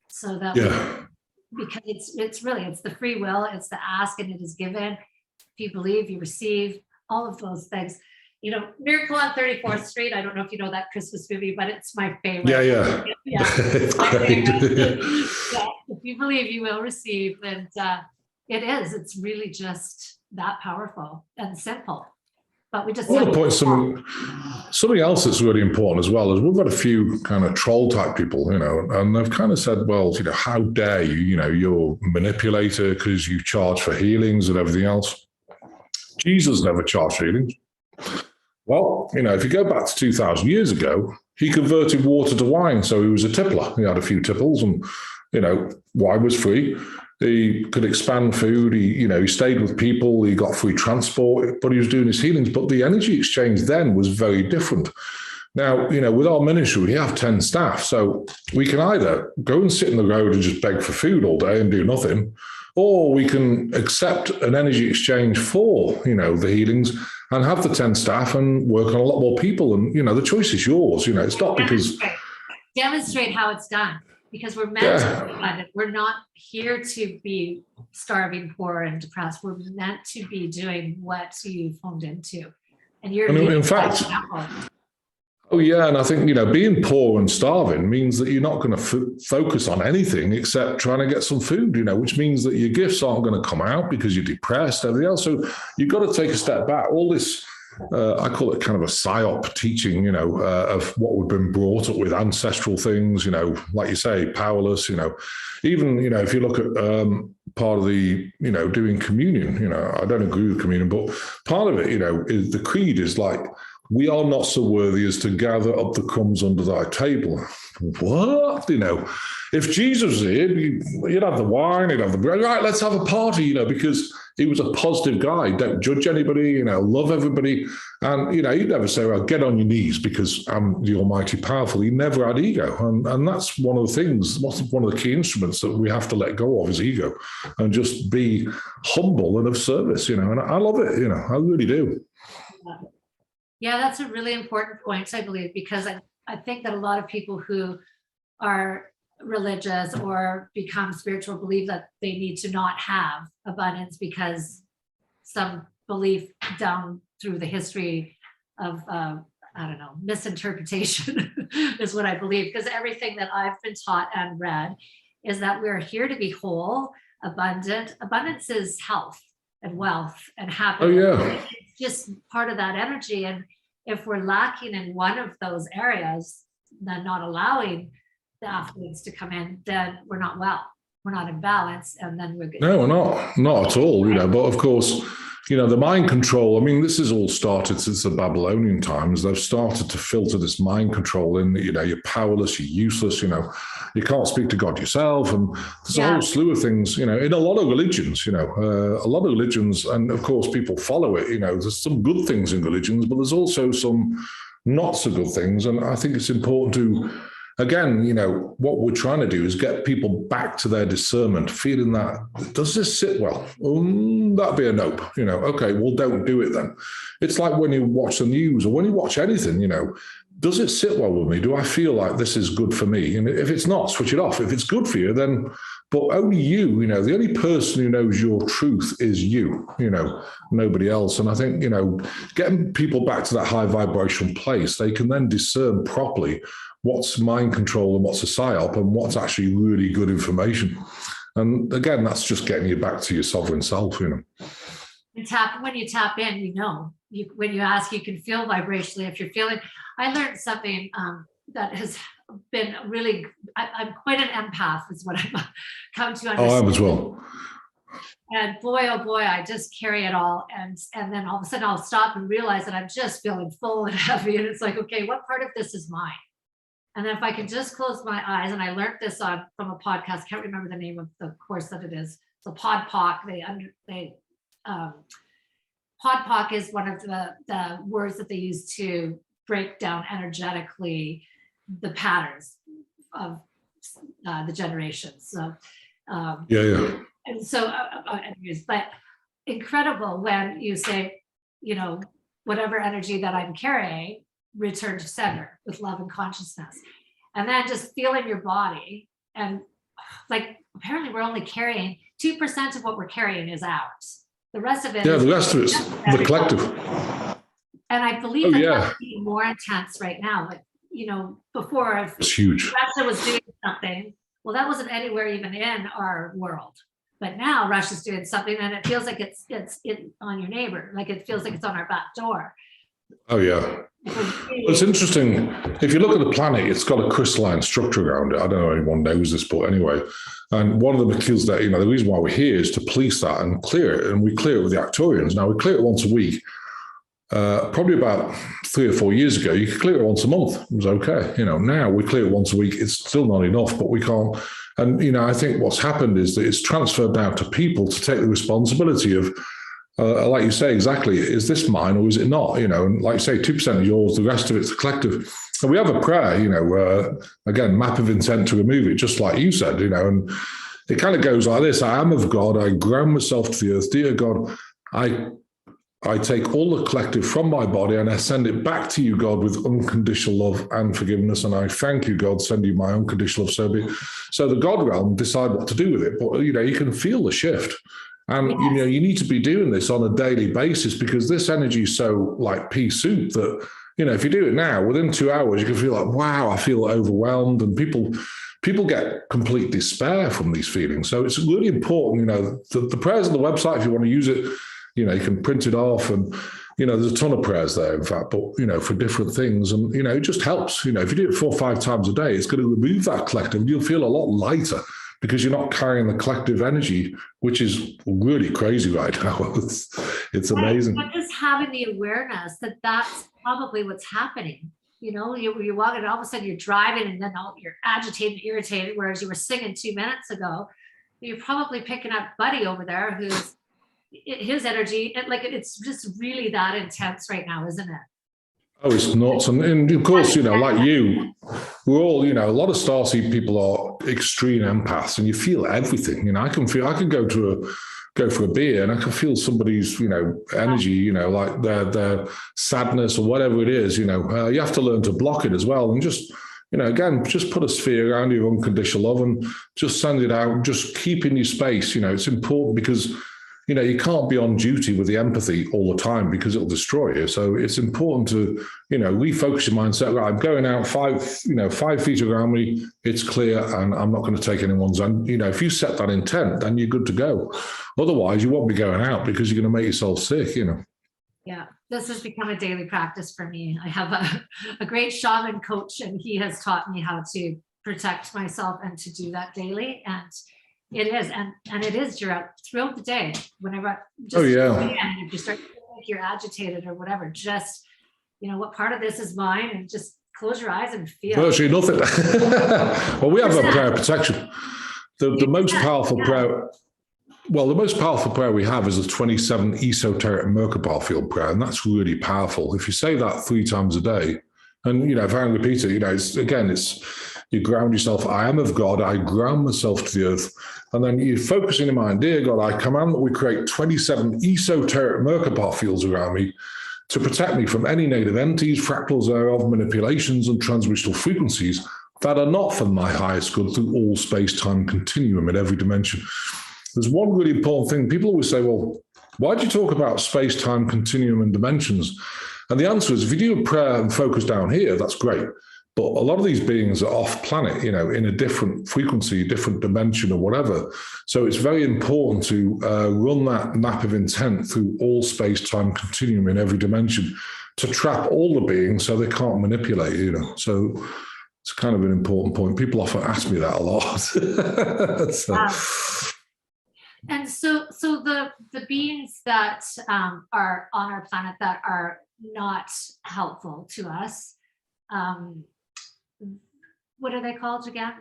So that because it's really, it's the free will, it's the ask and it is given. If you believe, you receive, all of those things. You know, Miracle on 34th Street. I don't know if you know that Christmas movie, but it's my favorite. Yeah. It's my favorite. Yeah, if you believe, you will receive. And it is. It's really just that powerful and simple. But we just. I want to point something else that's really important as well is we've got a few kind of troll type people, you know, and they've kind of said, well, you know, how dare you, you know, you're a manipulator because you charge for healings and everything else. Jesus never charged for healings. Well, you know, if you go back to 2,000 years ago, he converted water to wine. So he was a tippler. He had a few tipples and, you know, wine was free. He could expand food. He stayed with people. He got free transport, but he was doing his healings. But the energy exchange then was very different. Now, you know, with our ministry, we have 10 staff. So we can either go and sit in the road and just beg for food all day and do nothing, or we can accept an energy exchange for, you know, the healings and have the 10 staff and work on a lot more people. And, you know, the choice is yours. You know, it's not because... Demonstrate how it's done, because we're meant to be abundant. We're not here to be starving, poor, and depressed. We're meant to be doing what you've honed into. And you're in fact... Oh, yeah. And I think, you know, being poor and starving means that you're not going to focus on anything except trying to get some food, you know, which means that your gifts aren't going to come out because you're depressed, everything else. So you've got to take a step back. All this, I call it kind of a psyop teaching, you know, of what we've been brought up with, ancestral things, you know, like you say, powerless, you know, even, you know, if you look at part of the, you know, doing communion, you know, I don't agree with communion, but part of it, you know, is the creed is like, we are not so worthy as to gather up the crumbs under thy table. What? You know, if Jesus was here, you'd have the wine, you'd have the bread. Right, let's have a party, you know, because he was a positive guy. Don't judge anybody, you know, love everybody. And, you know, he'd never say, well, get on your knees because I'm the almighty powerful. He never had ego. And that's one of the things, one of the key instruments that we have to let go of is ego and just be humble and of service, you know. And I love it, you know, I really do. Yeah, that's a really important point, I believe, because I think that a lot of people who are religious or become spiritual believe that they need to not have abundance because some belief down through the history of, I don't know, misinterpretation is what I believe. Because everything that I've been taught and read is that we're here to be whole, abundant. Abundance is health and wealth and happiness. Oh, yeah. It's just part of that energy. And if we're lacking in one of those areas, then not allowing the affluence to come in, then we're not well. We're not in balance, and then we're good. No, we're not at all, you know. But of course, you know, the mind control, I mean, this has all started since the Babylonian times. They've started to filter this mind control in, you know, you're powerless, you're useless, you know, you can't speak to God yourself. And there's a whole slew of things, you know, in a lot of religions, you know, a lot of religions. And of course, people follow it, you know, there's some good things in religions, but there's also some not so good things. And I think it's important to, again, you know, what we're trying to do is get people back to their discernment, feeling that, does this sit well? That'd be a nope. You know, okay, well, don't do it then. It's like when you watch the news or when you watch anything, you know, does it sit well with me? Do I feel like this is good for me? And if it's not, switch it off. If it's good for you, then, but only you know, the only person who knows your truth is you know, nobody else. And I think, you know, getting people back to that high vibration place, they can then discern properly what's mind control and what's a psyop and what's actually really good information. And again, that's just getting you back to your sovereign self, you know. And when you tap in, you know, when you ask, you can feel vibrationally. If you're feeling, I learned something that has been really, I'm quite an empath is what I've come to understand. Oh, I am as well. And boy, oh boy, I just carry it all. And then all of a sudden I'll stop and realize that I'm just feeling full and heavy. And it's like, okay, what part of this is mine? And then if I can just close my eyes, and I learned this from a podcast, can't remember the name of the course that it is. So PodPoc, PodPoc is one of the words that they use to break down energetically the patterns of the generations. So and so anyways, but incredible when you say, you know, whatever energy that I'm carrying, return to center with love and consciousness. And then just feeling your body and like apparently we're only carrying 2% of what we're carrying is ours. The rest of it. Yeah, the rest of it's the collective. And I believe that's even more intense right now. But, before it's huge. Russia was doing something, well, that wasn't anywhere even in our world. But now Russia's doing something and it feels like it's on your neighbor, like it feels like it's on our back door. Oh, yeah. It's interesting. If you look at the planet, it's got a crystalline structure around it. I don't know if anyone knows this, but anyway. And one of the kills that, the reason why we're here is to police that and clear it. And we clear it with the Arcturians. Now, we clear it once a week. Probably about 3 or 4 years ago, you could clear it once a month. It was okay. Now we clear it once a week. It's still not enough, but we can't. And, I think what's happened is that it's transferred down to people to take the responsibility of, like you say, exactly, is this mine or is it not? And like you say, 2% of yours, the rest of it's the collective. And we have a prayer, again, map of intent to remove it, just like you said, and it kind of goes like this. I am of God. I ground myself to the earth. Dear God, I take all the collective from my body and I send it back to you, God, with unconditional love and forgiveness. And I thank you, God, send you my unconditional love. So the God realm decide what to do with it. But, you can feel the shift. And, you need to be doing this on a daily basis because this energy is so like pea soup that, if you do it now, within 2 hours, you can feel like, wow, I feel overwhelmed. And people get complete despair from these feelings. So it's really important, the prayers on the website, if you want to use it, you can print it off and, there's a ton of prayers there, in fact, but, for different things. And, it just helps. If you do it 4 or 5 times a day, it's going to remove that collective. You'll feel a lot lighter because you're not carrying the collective energy, which is really crazy right now. It's amazing. But just having the awareness that that's probably what's happening. You're walking and all of a sudden you're driving and then you're agitated, irritated, whereas you were singing 2 minutes ago. You're probably picking up Buddy over there who's his energy, it's just really that intense right now, isn't it? Oh, it's nuts. And of course, like you, we're all, a lot of starseed people are extreme empaths and you feel everything. I can go for a beer and I can feel somebody's, energy, like their sadness or whatever it is, you have to learn to block it as well. And just, again, just put a sphere around your unconditional love and just send it out, just keep in your space. It's important because you can't be on duty with the empathy all the time because it'll destroy you. So it's important to, refocus your mindset. Right, I'm going out 5 feet around me. It's clear, and I'm not going to take anyone's. And if you set that intent, then you're good to go. Otherwise, you won't be going out because you're going to make yourself sick. Yeah, this has become a daily practice for me. I have a great shaman coach, and he has taught me how to protect myself and to do that daily. And it is, and it is throughout the day. Whenever, just if you start feeling like you're agitated or whatever, just what part of this is mine, and just close your eyes and feel. Virtually nothing. Well, we have a prayer protection. The most powerful prayer. Well, the most powerful prayer we have is the 27 esoteric Merkabah field prayer, and that's really powerful. If you say that 3 times a day, and if I repeat it, it's you ground yourself. I am of God. I ground myself to the earth. And then you focus in your mind, dear God, I command that we create 27 esoteric Merkabah fields around me to protect me from any negative entities, fractals thereof, manipulations, and transmissional frequencies that are not for my highest good through all space-time continuum in every dimension. There's one really important thing. People always say, well, why do you talk about space-time continuum and dimensions? And the answer is, if you do a prayer and focus down here, that's great. But a lot of these beings are off planet, in a different frequency, different dimension or whatever. So it's very important to run that map of intent through all space-time continuum in every dimension to trap all the beings so they can't manipulate, So it's kind of an important point. People often ask me that a lot. And so the beings that are on our planet that are not helpful to us, what are they called again?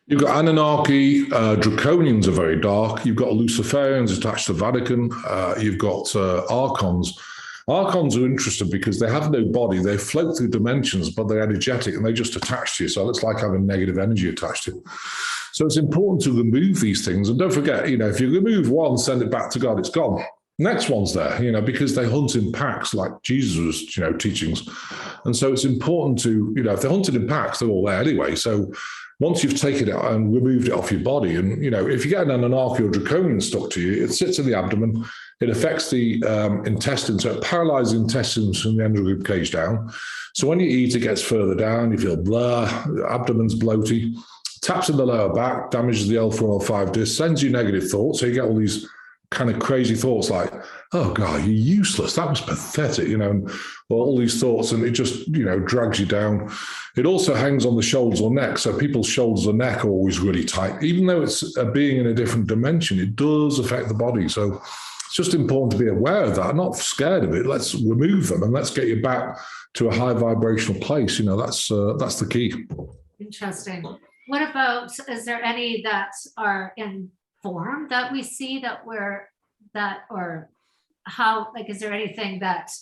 You've got Anunnaki, Draconians are very dark. You've got Luciferians attached to the Vatican. You've got Archons. Archons are interesting because they have no body. They float through dimensions, but they're energetic and they just attach to you. So it's like having negative energy attached to you. So it's important to remove these things. And don't forget, if you remove one, send it back to God, it's gone. Next one's there, because they hunt in packs like Jesus was, teachings. And so it's important to, if they're hunted in packs, they're all there anyway. So, once you've taken it and removed it off your body, and if you get an anarchy or draconian stuck to you, it sits in the abdomen. It affects the intestines, so it paralyzes the intestines from the end of the rib cage down. So when you eat, it gets further down. You feel blah, abdomen's bloaty, taps in the lower back, damages the L4, L5 disc, sends you negative thoughts. So you get all these kind of crazy thoughts like, oh God, you're useless. That was pathetic, and all these thoughts, and it just, drags you down. It also hangs on the shoulders or neck. So people's shoulders or neck are always really tight. Even though it's a being in a different dimension, it does affect the body. So it's just important to be aware of that, not scared of it. Let's remove them and let's get you back to a high vibrational place. That's the key. Interesting. What about, is there any that are in form that we see or how, like, is there anything that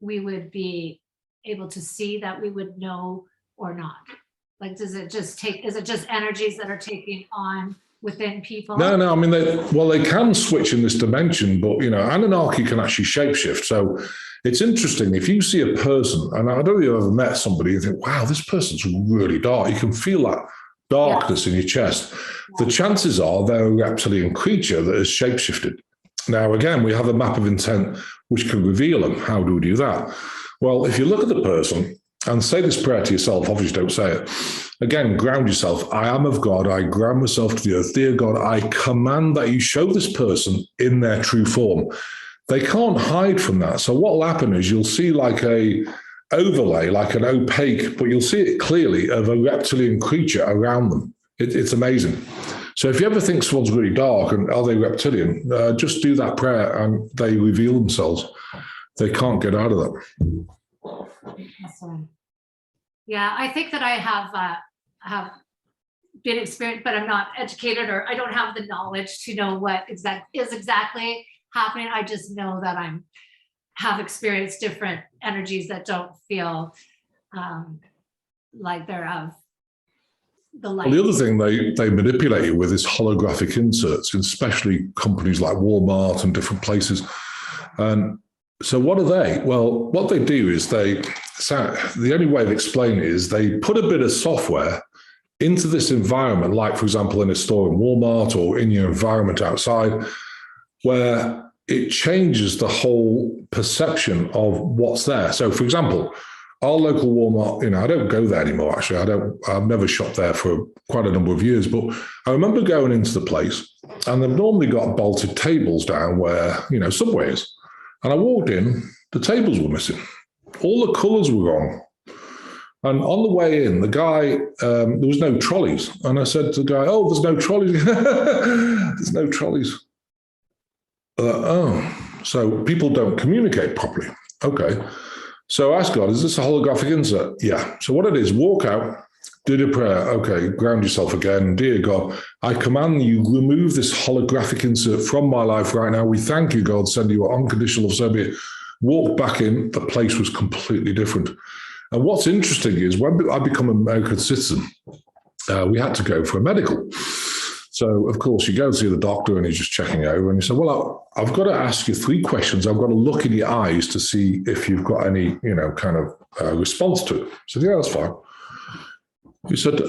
we would be able to see that we would know or not? Like, is it just energies that are taking on within people? No. I mean, they can switch in this dimension, but, Anunnaki can actually shapeshift. So it's interesting. If you see a person, and I don't know if you've ever met somebody, you think, wow, this person's really dark. You can feel that darkness in your chest. The chances are they're a reptilian creature that has shapeshifted. Now, again, we have a map of intent which can reveal them. How do we do that? Well, if you look at the person and say this prayer to yourself, obviously don't say it. Again, ground yourself. I am of God. I ground myself to the earth. Dear God, I command that you show this person in their true form. They can't hide from that. So what will happen is you'll see like a overlay, like an opaque, but you'll see it clearly, of a reptilian creature around them. It's amazing. So if you ever think someone's really dark and are they reptilian, just do that prayer and they reveal themselves. They can't get out of that. Awesome. Yeah, I think that I have been experienced, but I'm not educated, or I don't have the knowledge to know what is exactly happening. I just know that have experienced different energies that don't feel like they're of the light. Well, the other thing they manipulate you with is holographic inserts, especially companies like Walmart and different places. And so what are they? Well, what they do is the only way to explain it is they put a bit of software into this environment, like, for example, in a store in Walmart or in your environment outside, where it changes the whole perception of what's there. So, for example, our local Walmart, I don't go there anymore, actually. I've never shopped there for quite a number of years, but I remember going into the place and they've normally got bolted tables down where, Subway is. And I walked in, the tables were missing. All the colours were wrong. And on the way in, the guy, there was no trolleys. And I said to the guy, oh, there's no trolleys. There's no trolleys. So people don't communicate properly. Okay. So I asked God, is this a holographic insert? Yeah. So what it is, walk out, did a prayer. Okay, ground yourself again. Dear God, I command you, remove this holographic insert from my life right now. We thank you, God, send you an unconditional of so be it. Walked back in, the place was completely different. And what's interesting is when I become an American citizen, we had to go for a medical. So, of course, you go and see the doctor and he's just checking over and you say, well, I've got to ask you 3 questions. I've got to look in your eyes to see if you've got any, kind of response to it. I said, yeah, that's fine. He said,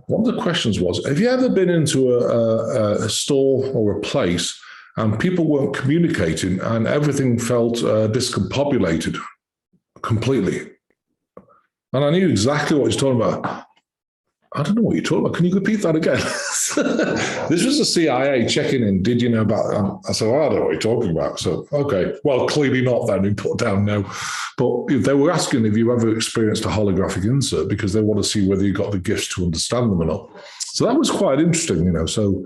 one of the questions was, have you ever been into a store or a place and people weren't communicating and everything felt discombobulated completely? And I knew exactly what he's talking about. I don't know what you're talking about. Can you repeat that again? This was the CIA checking in. Did you know about I said, well, I don't know what you're talking about. So, okay. Well, clearly not then. We put down no. But they were asking if you ever experienced a holographic insert because they want to see whether you got the gifts to understand them or not. So that was quite interesting, So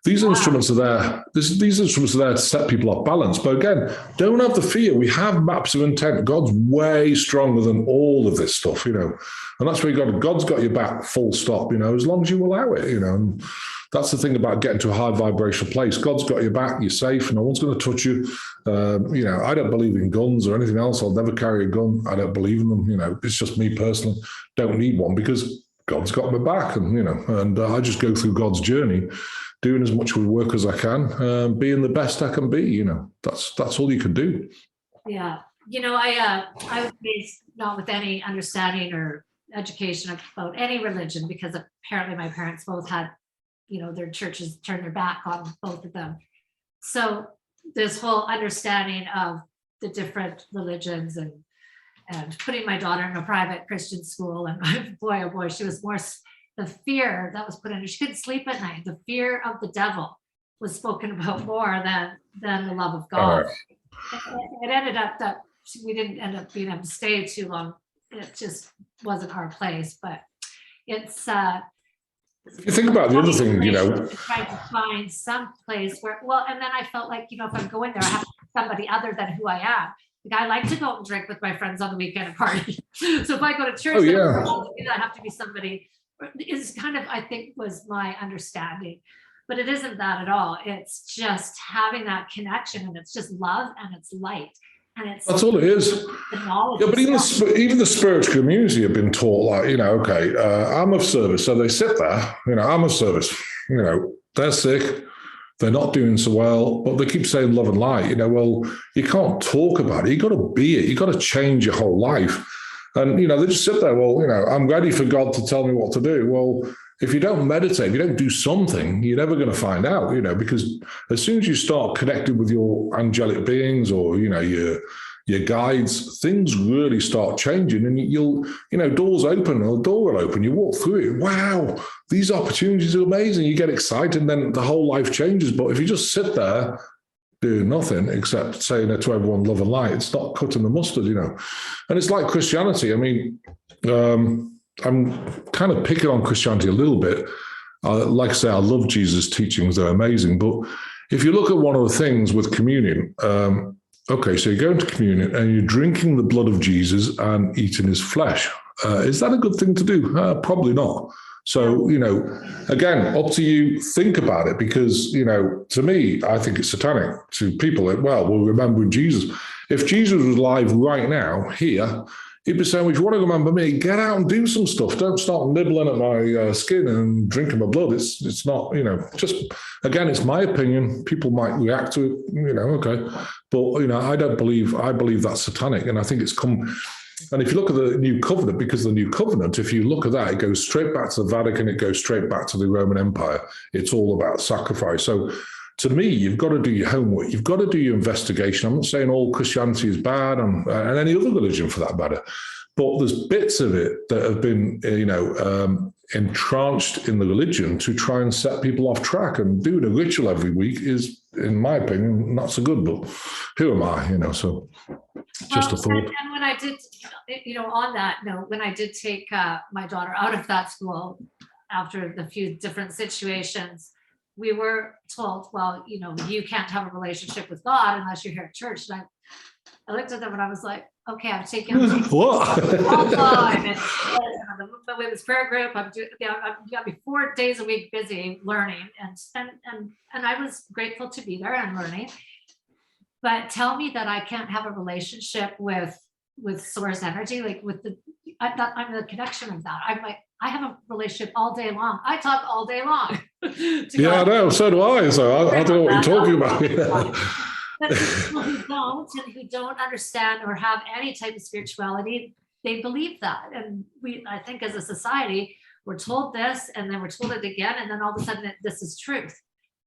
these instruments are there. These instruments are there to set people off balance. But again, don't have the fear. We have maps of intent. God's way stronger than all of this stuff, And that's where God's got your back, full stop, as long as you allow it, And that's the thing about getting to a high vibrational place. God's got your back. You're safe. No one's going to touch you. I don't believe in guns or anything else. I'll never carry a gun. I don't believe in them. It's just me personally. Don't need one because God's got my back. And, I just go through God's journey, doing as much work as I can, being the best I can be. That's all you can do. Yeah. I was raised not with any understanding or education about any religion, because apparently my parents both had, their churches turned their back on both of them. So this whole understanding of the different religions and putting my daughter in a private Christian school, and boy, oh boy, she was more, the fear that was put in her, she couldn't sleep at night. The fear of the devil was spoken about more than the love of God. It ended up that we didn't end up being able to stay too long. It just wasn't our place, but it's if you think about the other thing, trying to find some place where, and then I felt like, if I'm going there, I have to be somebody other than who I am. Like, I like to go and drink with my friends on the weekend and party. So if I go to church, I have to be somebody, is kind of, I think, was my understanding. But it isn't that at all. It's just having that connection, and it's just love, and it's light. And that's all it is. Yeah, but even the spiritual community have been taught, like, I'm of service. So they sit there, I'm of service. They're sick, they're not doing so well, but they keep saying love and light. Well, you can't talk about it. You got to be it. You got to change your whole life. And they just sit there. Well, I'm ready for God to tell me what to do. Well, if you don't meditate, if you don't do something, you're never going to find out, because as soon as you start connecting with your angelic beings or, your guides, things really start changing, and you'll, doors open, or a door will open, you walk through it. Wow, these opportunities are amazing. You get excited, and then the whole life changes. But if you just sit there doing nothing except saying it to everyone, love and light, it's not cutting the mustard, And it's like Christianity. I mean, I'm kind of picking on Christianity a little bit. Like I say, I love Jesus' teachings. They're amazing. But if you look at one of the things with communion, so you're going to communion and you're drinking the blood of Jesus and eating his flesh. Is that a good thing to do? Probably not. So, again, up to you, think about it, because, to me, I think it's satanic. To people, we're remembering Jesus. If Jesus was alive right now, here, he'd be saying, well, if you want to remember me, get out and do some stuff. Don't start nibbling at my skin and drinking my blood. It's not, just, again, it's my opinion. People might react to it, okay. But, I believe that's satanic. And I think it's come, and if you look at the New Covenant, because the New Covenant, if you look at that, it goes straight back to the Vatican, it goes straight back to the Roman Empire. It's all about sacrifice. So to me, you've got to do your homework. You've got to do your investigation. I'm not saying all Christianity is bad, and any other religion for that matter, but there's bits of it that have been, entrenched in the religion to try and set people off track. And doing a ritual every week is, in my opinion, not so good. But who am I? So just a thought. And when I did, on that note, when I did take my daughter out of that school after the few different situations, we were told, well, you can't have a relationship with God unless you're here at church. And I looked at them and I was like, okay, I'm taking what? all time. And with this prayer group, I've got me 4 days a week busy learning, and I was grateful to be there and learning. But tell me that I can't have a relationship with source energy, like I'm the connection of that. I'm like, I have a relationship all day long. I talk all day long. Yeah, I know. So do I. So I don't know what you're talking about. But people who don't understand or have any type of spirituality, they believe that. And I think as a society, we're told this, and then we're told it again, and then all of a sudden this is truth.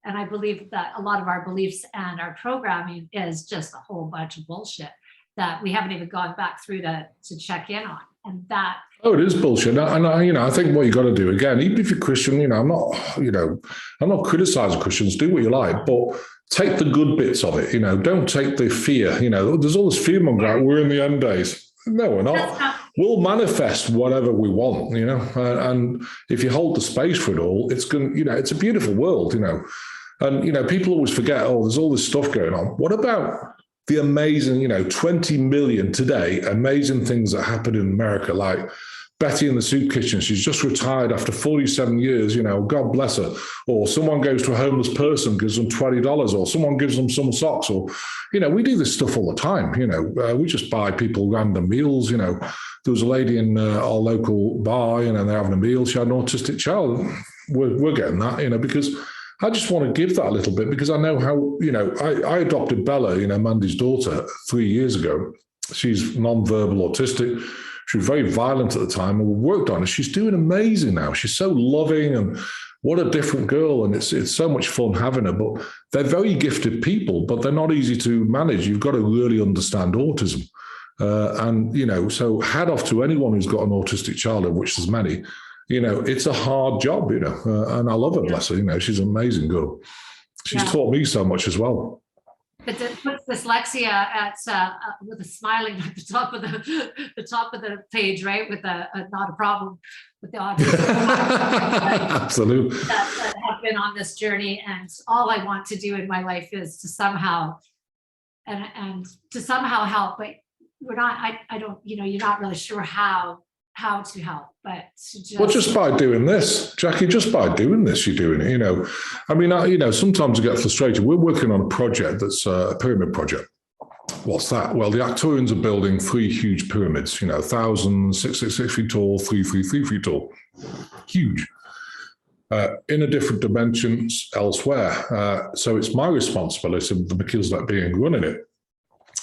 And I believe that a lot of our beliefs and our programming is just a whole bunch of bullshit that we haven't even gone back through to check in on. And that. Oh, it is bullshit. And I think what you got to do, again, even if you're Christian, I'm not criticizing Christians, do what you like, but take the good bits of it, don't take the fear, there's all this fear mongering, we're in the end days. No, we're not. We'll manifest whatever we want, and if you hold the space for it all, it's going to, it's a beautiful world, and, people always forget, there's all this stuff going on. What about the amazing, 20 million today, amazing things that happen in America, like Betty in the soup kitchen, she's just retired after 47 years, God bless her. Or someone goes to a homeless person, gives them $20, or someone gives them some socks, or, we do this stuff all the time, we just buy people random meals, there was a lady in our local bar, they're having a meal, she had an autistic child. We're getting that, because I just want to give that a little bit, because I know how, I adopted Bella, Mandy's daughter, 3 years ago. She's non-verbal autistic. She was very violent at the time, and we worked on her. She's doing amazing now. She's so loving, and what a different girl. And it's so much fun having her. But they're very gifted people, but they're not easy to manage. You've got to really understand autism. And, you know, so hat off to anyone who's got an autistic child, of which there's many. You know, it's a hard job, you know, and I love her, bless her. You know, she's an amazing girl. She's taught me so much as well. But it puts dyslexia at with a smiling at the top of the page, right? With not a problem with the autism. Absolutely. That have been on this journey, and all I want to do in my life is to somehow and to somehow help. But we're not. I don't. You know, you're not really sure how to help, but just by doing this, Jackie, just by doing this, you're doing it, you know. I mean, you know, sometimes I get frustrated. We're working on a project that's a pyramid project. What's that? Well, the Arcturians are building 3 huge pyramids, you know, 1,666 feet tall, 333 feet tall. Huge. In a different dimensions elsewhere. So it's my responsibility, the Macklin being running it,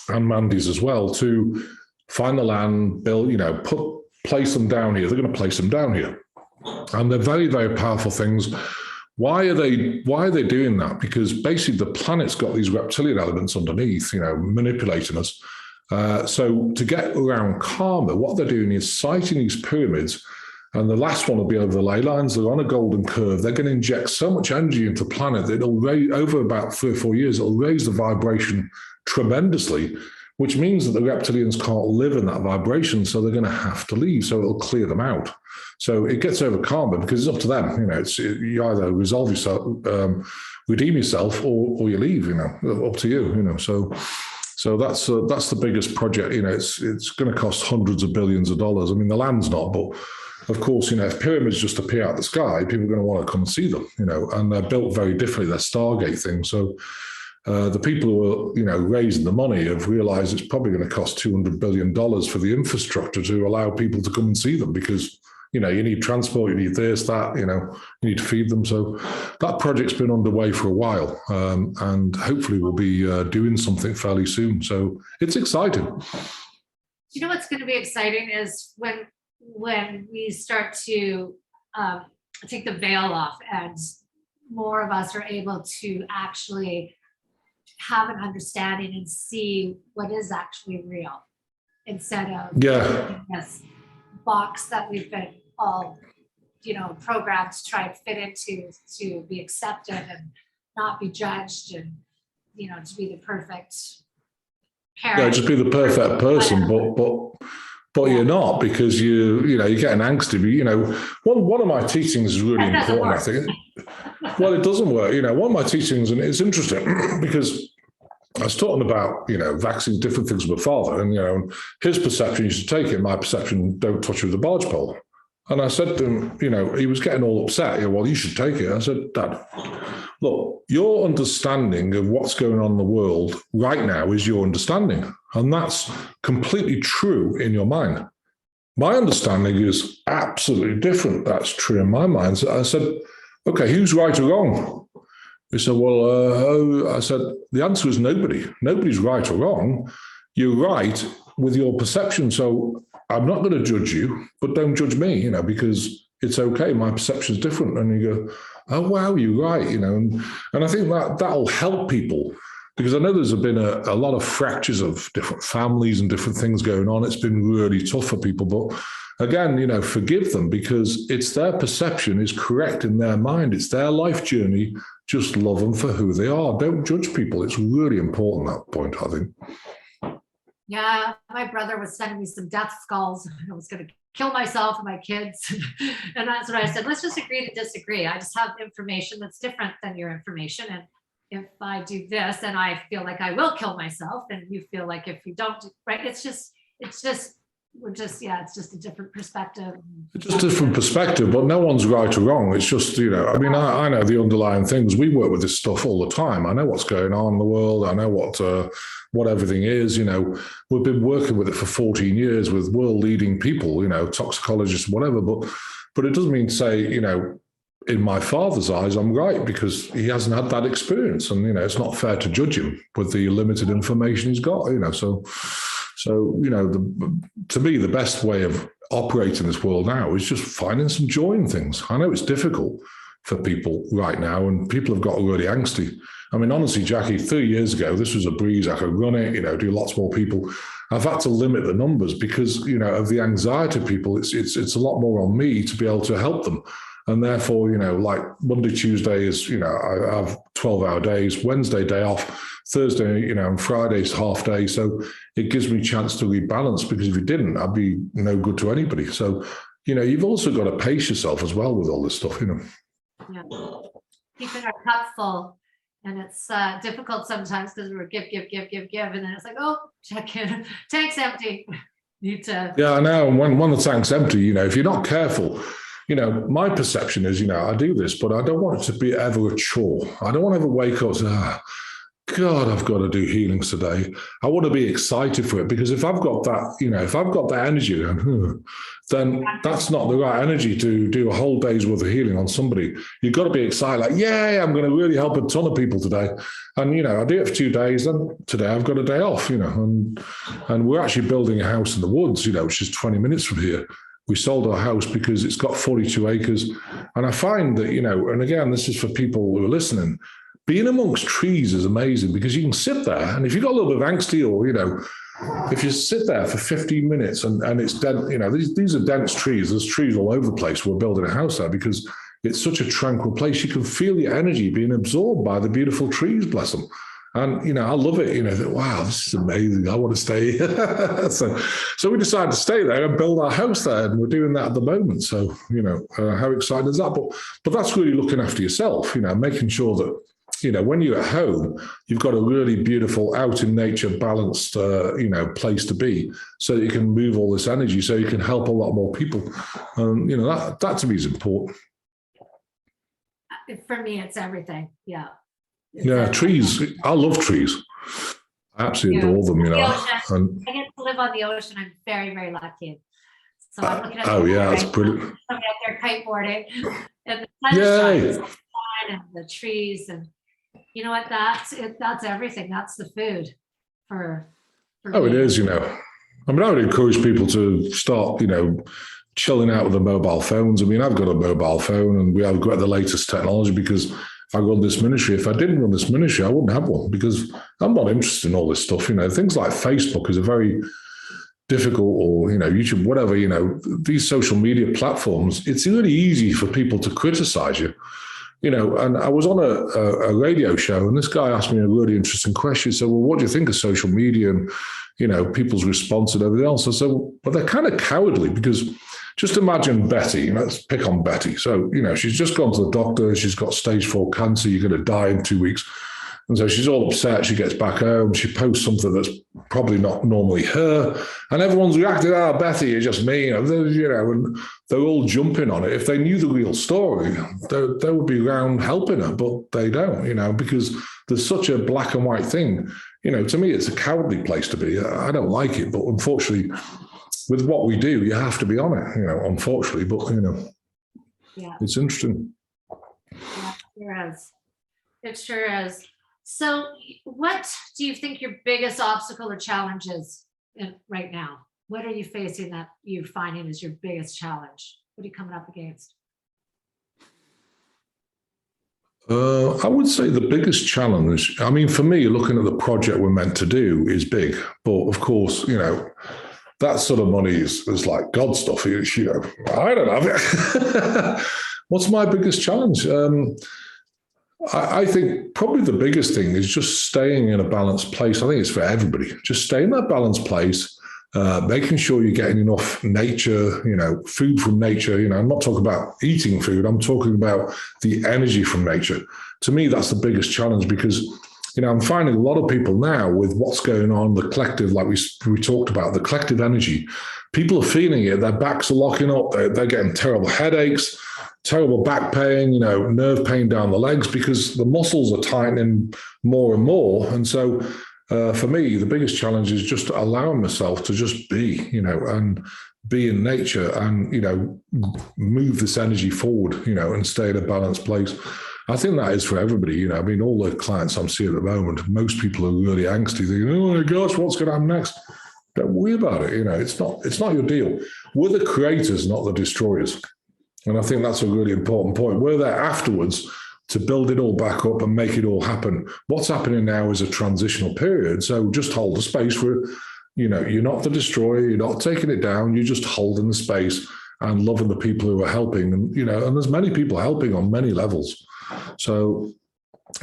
and Mandy's as well, to find the land, build, you know, place them down here. They're going to place them down here. And they're very, very powerful things. Why are they doing that? Because basically the planet's got these reptilian elements underneath, you know, manipulating us. So to get around karma, what they're doing is siting these pyramids, and the last one will be over the ley lines. They're on a golden curve. They're going to inject so much energy into the planet that it'll raise, over about 3 or 4 years, it'll raise the vibration tremendously, which means that the reptilians can't live in that vibration, so they're going to have to leave, so it'll clear them out. So it gets over karma, because it's up to them. You know, you either resolve yourself, redeem yourself, or you leave, you know, up to you, you know. So that's the biggest project. You know, it's going to cost hundreds of billions of dollars. I mean, the land's not, but of course, you know, if pyramids just appear out of the sky, people are going to want to come and see them, you know, and they're built very differently. They're Stargate things. So the people who are, you know, raising the money have realized it's probably going to cost $200 billion for the infrastructure to allow people to come and see them, because, you know, you need transport, you need this, that, you know, you need to feed them. So that project's been underway for a while, and hopefully we'll be doing something fairly soon. So it's exciting. You know what's going to be exciting is when we start to take the veil off, and more of us are able to actually have an understanding and see what is actually real, instead of this box that we've been all, you know, programmed to try and fit into, to be accepted and not be judged, and, you know, to be the perfect parent. Yeah, just be the perfect person, but you're not, because you know, you're getting angsty. You know, one of my teachings is really important, I think. Well, it doesn't work. You know, one of my teachings, and it's interesting because I was talking about, you know, vaccines, different things with my father, and, you know, his perception, you should take it. My perception, don't touch it with a barge pole. And I said to him, you know, he was getting all upset. You know, well, you should take it. I said, Dad, look, your understanding of what's going on in the world right now is your understanding. And that's completely true in your mind. My understanding is absolutely different. That's true in my mind. So I said, okay, who's right or wrong? He said, well, I said, the answer is nobody. Nobody's right or wrong. You're right with your perception. So I'm not going to judge you, but don't judge me, you know, because it's okay. My perception is different. And you go, oh, wow, you're right, you know. And I think that'll help people, because I know there's been a lot of fractures of different families and different things going on. It's been really tough for people. But again, you know, forgive them, because it's their perception is correct in their mind. It's their life journey. Just love them for who they are. Don't judge people. It's really important, that point, I think. Yeah, my brother was sending me some death skulls. I was going to kill myself and my kids. And that's what I said. Let's just agree to disagree. I just have information that's different than your information. And if I do this and I feel like I will kill myself, and you feel like if you don't, right? It's just a different perspective. It's just a different perspective, but no one's right or wrong. It's just, you know, I mean, I know the underlying things. We work with this stuff all the time. I know what's going on in the world. I know what everything is. You know, we've been working with it for 14 years with world-leading people, you know, toxicologists, whatever. But it doesn't mean to say, you know, in my father's eyes, I'm right, because he hasn't had that experience. And, you know, it's not fair to judge him with the limited information he's got, you know, so So, to me, the best way of operating this world now is just finding some joy in things. I know it's difficult for people right now, and people have got really angsty. I mean, honestly, Jackie, 3 years ago, this was a breeze. I could run it, do lots more people. I've had to limit the numbers because, of the anxiety of people. It's a lot more on me to be able to help them. And therefore, like Monday, Tuesday is, I have 12-hour days, Wednesday day off, Thursday, and Friday's half day. So it gives me a chance to rebalance, because if you didn't, I'd be no good to anybody. So, you've also got to pace yourself as well with all this stuff, Yeah. Keeping our cup full. And it's difficult sometimes because we're give. And then it's like, oh, check in, tank's empty. Need to. Yeah, I know. And when the tank's empty, if you're not careful, my perception is, I do this, but I don't want it to be ever a chore. I don't want to ever wake up and say, God, I've got to do healings today. I want to be excited for it, because if I've got that, if I've got that energy, then that's not the right energy to do a whole day's worth of healing on somebody. You've got to be excited, like, yay, I'm going to really help a ton of people today. And, I do it for 2 days, then today I've got a day off, and we're actually building a house in the woods, which is 20 minutes from here. We sold our house because it's got 42 acres. And I find that, and again, this is for people who are listening, being amongst trees is amazing, because you can sit there, and if you've got a little bit of angsty, or, if you sit there for 15 minutes and it's dense, these are dense trees. There's trees all over the place. We're building a house there because it's such a tranquil place. You can feel your energy being absorbed by the beautiful trees, bless them. And, I love it. Wow, this is amazing. I want to stay here. so we decided to stay there and build our house there. And we're doing that at the moment. So, how exciting is that? But that's really looking after yourself, making sure that, when you're at home, you've got a really beautiful out in nature, balanced, place to be, so that you can move all this energy, so you can help a lot more people. That to me is important. For me, it's everything. Yeah. Yeah, trees. I love trees. I absolutely adore them, And I get to live on the ocean. I'm very, very lucky. So I'm looking at that's brilliant. I'm out there kiteboarding, and the sun and the trees, and you know what? That's everything. That's the food for me. It is. I mean, I would encourage people to start, chilling out with the mobile phones. I mean, I've got a mobile phone, and we have got the latest technology, because I run this ministry. If I didn't run this ministry, I wouldn't have one, because I'm not interested in all this stuff. Things like Facebook is a very difficult, or, YouTube, whatever, these social media platforms, it's really easy for people to criticize you. And I was on a radio show, and this guy asked me a really interesting question. He said, well, what do you think of social media and, people's response and everything else? I said, well, they're kind of cowardly, because just imagine Betty, let's pick on Betty. So, she's just gone to the doctor. She's got stage 4 cancer. You're going to die in 2 weeks. And so she's all upset. She gets back home. She posts something that's probably not normally her. And everyone's reacting, Betty, it's just me. And they're all jumping on it. If they knew the real story, they would be around helping her, but they don't, because there's such a black and white thing. To me, it's a cowardly place to be. I don't like it, but unfortunately, with what we do, you have to be on it, unfortunately. But, it's interesting. Yeah, it sure is. So what do you think your biggest obstacle or challenge is right now? What are you facing that you're finding is your biggest challenge? What are you coming up against? I would say the biggest challenge, I mean, for me, looking at the project we're meant to do is big. But of course, that sort of money is like God stuff. I don't have it. What's my biggest challenge? I think probably the biggest thing is just staying in a balanced place. I think it's for everybody. Just stay in that balanced place, making sure you're getting enough nature, food from nature. I'm not talking about eating food. I'm talking about the energy from nature. To me, that's the biggest challenge, because, I'm finding a lot of people now with what's going on, the collective, like we talked about, the collective energy. People are feeling it. Their backs are locking up. They're getting terrible headaches, terrible back pain, nerve pain down the legs, because the muscles are tightening more and more. And so for me, the biggest challenge is just allowing myself to just be, and be in nature and, move this energy forward, and stay in a balanced place. I think that is for everybody. I mean, all the clients I'm seeing at the moment, most people are really angsty. Thinking, oh my gosh, what's going to happen next? Don't worry about it. You know, it's not your deal. We're the creators, not the destroyers. And I think that's a really important point. We're there afterwards to build it all back up and make it all happen. What's happening now is a transitional period. So just hold the space for, you know, you're not the destroyer, you're not taking it down, you're just holding the space and loving the people who are helping. And, you know, and there's many people helping on many levels. So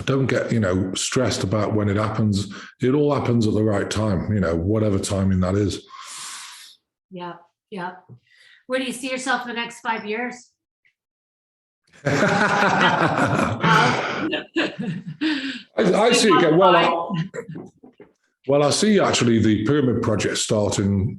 don't get, you know, stressed about when it happens. It all happens at the right time, you know, whatever timing that is. Yeah. Yeah. Where do you see yourself in the next 5 years? I see it. Well, I see actually the pyramid project starting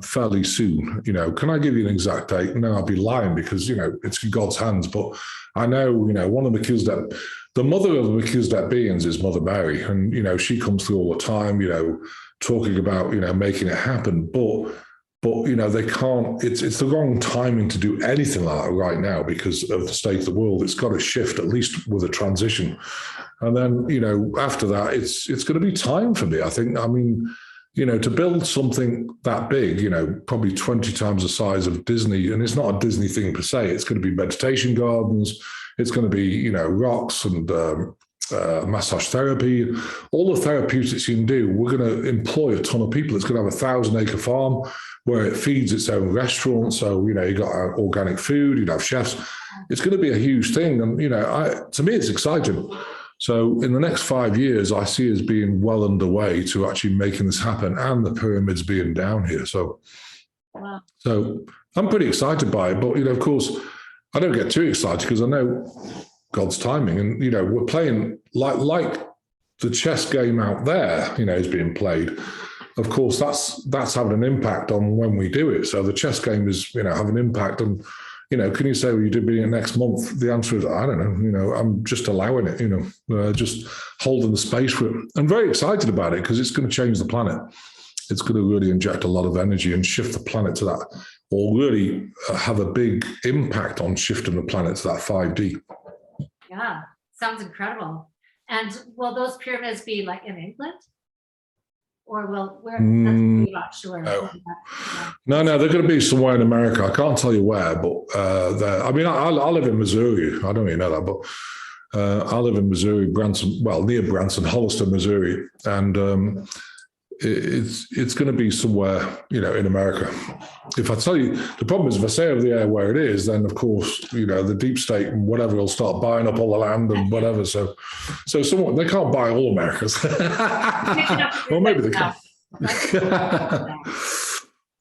fairly soon. You know, can I give you an exact date? No, I'd be lying because, you know, it's in God's hands. But I know, you know, one of the mother of the Melchizedek beings is Mother Mary. And, you know, she comes through all the time, you know, talking about, you know, making it happen. But you know, they can't, it's the wrong timing to do anything like that right now because of the state of the world. It's got to shift, at least with a transition. And then, you know, after that, it's going to be time for me, I think. I mean, you know, to build something that big, you know, probably 20 times the size of Disney, and it's not a Disney thing per se, it's going to be meditation gardens, it's going to be, you know, rocks and massage therapy, all the therapeutics you can do. We're going to employ a ton of people. It's going to have a 1,000-acre farm where it feeds its own restaurant. So, you know, you got organic food, you'd have chefs. It's going to be a huge thing. And, you know, to me, it's exciting. So in the next 5 years, I see us being well underway to actually making this happen and the pyramids being down here. So, wow. So I'm pretty excited by it. But, you know, of course, I don't get too excited because I know God's timing. And, you know, we're playing like the chess game out there, you know, is being played. Of course, that's having an impact on when we do it. So the chess game is, you know, having an impact on, you know, can you say, well, you do be next month? The answer is, I don't know. You know, I'm just allowing it, you know, just holding the space for it. I'm very excited about it because it's going to change the planet. It's going to really inject a lot of energy and shift the planet to that, or really have a big impact on shifting the planet to that 5D. Yeah, sounds incredible. And will those pyramids be like in England? Or where? I'm not sure. No, they're going to be somewhere in America. I can't tell you where, but I mean, I live in Missouri. I don't even know that, but I live in Missouri, Branson, well, near Branson, Hollister, Missouri, and it's going to be somewhere, you know, in America. If I tell you, the problem is if I say over the air where it is, then of course, you know, the deep state and whatever will start buying up all the land and whatever. So someone, they can't buy all Americas. Or maybe they can.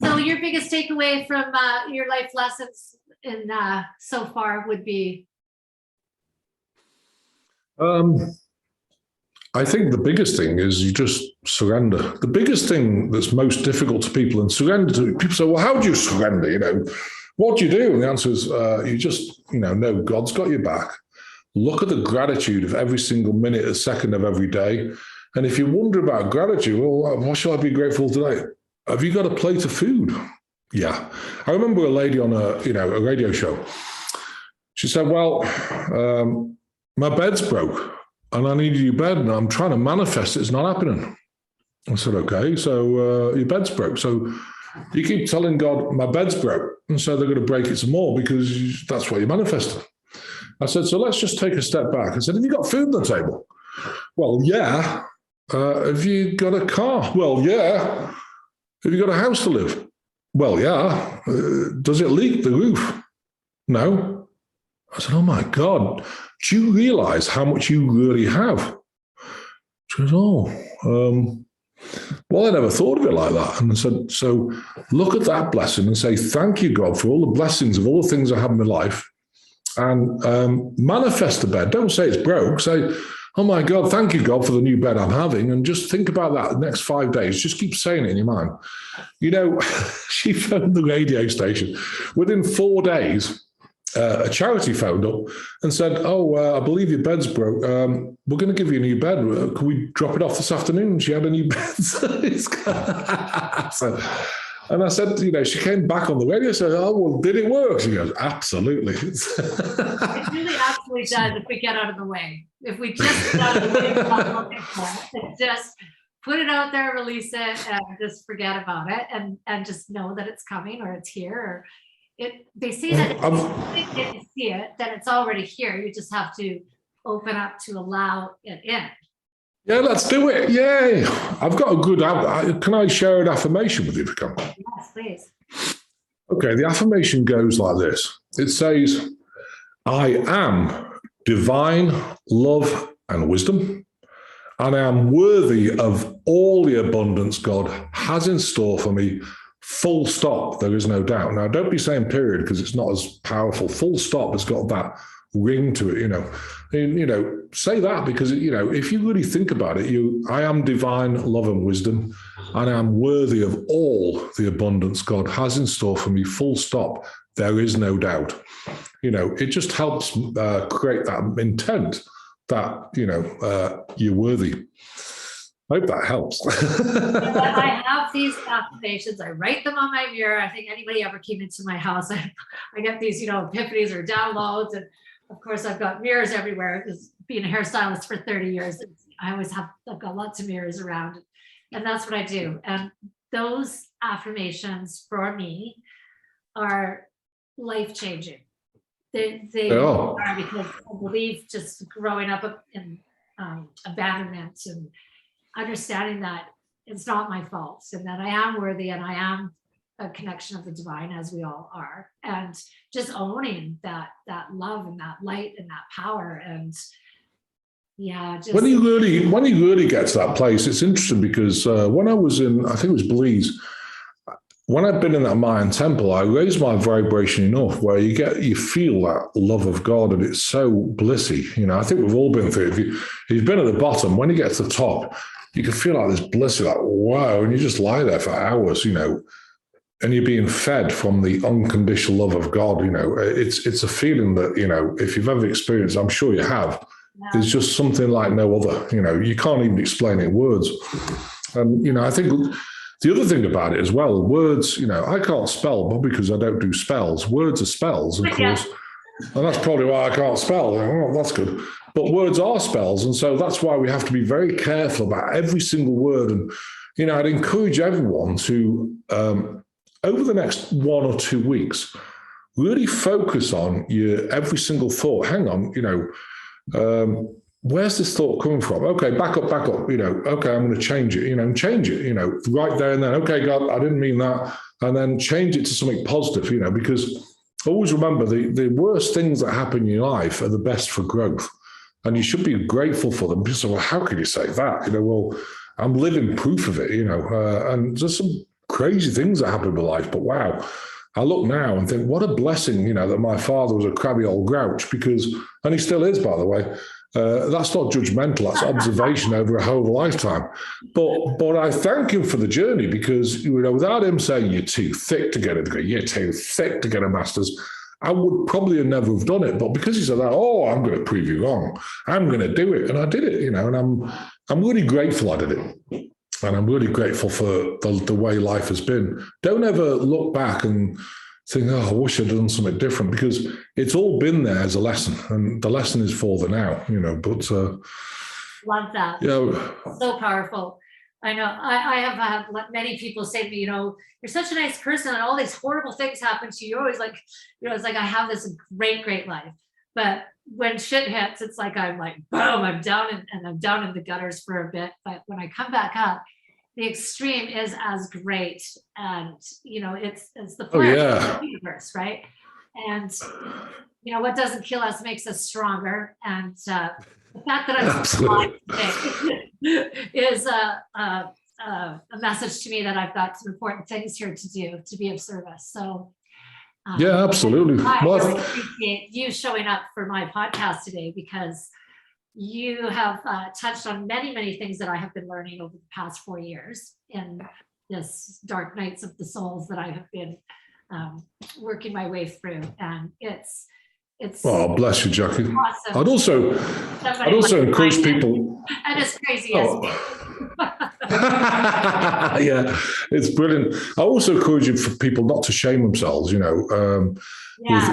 So your biggest takeaway from your life lessons in so far would be? I think the biggest thing is you just surrender. The biggest thing that's most difficult to people and surrender to, people say, well, how do you surrender? You know, what do you do? And the answer is you just, you know God's got your back. Look at the gratitude of every single minute, a second of every day. And if you wonder about gratitude, well, what shall I be grateful today? Have you got a plate of food? Yeah. I remember a lady on a radio show. She said, well, my bed's broke. And I need a new bed, and I'm trying to manifest it. It's not happening. I said, okay, so your bed's broke. So you keep telling God, my bed's broke. And so they're going to break it some more because that's what you're manifesting. I said, so let's just take a step back. I said, have you got food on the table? Well, yeah. Have you got a car? Well, yeah. Have you got a house to live? Well, yeah. Does it leak the roof? No. I said, oh my God. Do you realize how much you really have? She goes, well, I never thought of it like that. And I said, so look at that blessing and say, thank you, God, for all the blessings of all the things I have in my life, and manifest the bed. Don't say it's broke. Say, oh my God, thank you, God, for the new bed I'm having. And just think about that the next 5 days. Just keep saying it in your mind. You know, she phoned the radio station. Within 4 days, a charity phoned up and said, I believe your bed's broke. We're going to give you a new bed. Can we drop it off this afternoon? She had a new bed. And I said, you know, she came back on the radio and said, oh, well, did it work? She goes, absolutely. It really absolutely does if we get out of the way. If we just get out of the way, it just put it out there, release it, and just forget about it, and just know that it's coming or it's here. Or they say that if you didn't see it, then it's already here. You just have to open up to allow it in. Yeah, let's do it. Yay. I've got a good, can I share an affirmation with you if you can? Yes, please. Okay, the affirmation goes like this. It says, I am divine love and wisdom, and I am worthy of all the abundance God has in store for me. Full stop. There is no doubt. Now, don't be saying period, because it's not as powerful. Full stop has got that ring to it, And, say that, because, if you really think about it, I am divine love and wisdom, and I am worthy of all the abundance God has in store for me. Full stop. There is no doubt. It just helps create that intent that, you're worthy. I hope that helps. I have these affirmations. I write them on my mirror. I think anybody ever came into my house, I get these, epiphanies or downloads. And of course, I've got mirrors everywhere, because being a hairstylist for 30 years, I've got lots of mirrors around. And that's what I do. And those affirmations for me are life-changing. They are, because I believe just growing up in abandonment and understanding that it's not my fault, and that I am worthy, and I am a connection of the divine, as we all are, and just owning that love and that light and that power. And when you really get to that place, it's interesting, because when I was in, I think it was Belize, when I've been in that Mayan temple, I raised my vibration enough where you feel that love of God, and it's so blissy. I think we've all been through it. If you've been at the bottom, when you get to the top, you can feel like this bliss, like, wow, and you just lie there for hours, and you're being fed from the unconditional love of God. It's a feeling that, if you've ever experienced, I'm sure you have, there's just something like no other. You can't even explain it in words. And, I think the other thing about it as well, words, I can't spell, but because I don't do spells. Words are spells, of course. And that's probably why I can't spell. Oh, that's good. But words are spells. And so that's why we have to be very careful about every single word. And, I'd encourage everyone to, over the next 1 or 2 weeks, really focus on your every single thought. Hang on, where's this thought coming from? Okay, back up. Okay, I'm going to change it, change it, right there and then. Okay, God, I didn't mean that. And then change it to something positive, because always remember the worst things that happen in your life are the best for growth. And you should be grateful for them. Because, well, how can you say that? Well, I'm living proof of it, and there's some crazy things that happen in my life. But wow, I look now and think, what a blessing, that my father was a crabby old grouch, and he still is, by the way. That's not judgmental, that's observation over a whole lifetime. But I thank him for the journey, because, without him saying, you're too thick to get a degree, you're too thick to get a master's, I would probably never have done it. But because he said that, I'm going to prove you wrong, I'm going to do it. And I did it, and I'm really grateful I did it. And I'm really grateful for the way life has been. Don't ever look back and think, I wish I'd done something different, because it's all been there as a lesson, and the lesson is for the now, but. Love that. So powerful. I know I have had many people say to me, you're such a nice person, and all these horrible things happen to you. You're always like, it's like, I have this great life. But when shit hits, it's like, I'm like, boom, I'm down and I'm down in the gutters for a bit. But when I come back up, the extreme is as great. And, it's the flourish of the universe, right? And, what doesn't kill us makes us stronger. And the fact that I'm alive today is a message to me that I've got some important things here to do to be of service. So absolutely. I really appreciate you showing up for my podcast today, because you have touched on many things that I have been learning over the past 4 years in this dark nights of the souls that I have been working my way through. And it's bless you, Jackie. Awesome. I'd also encourage people. And as crazy as me. Yeah, it's brilliant. I also encourage you for people not to shame themselves, with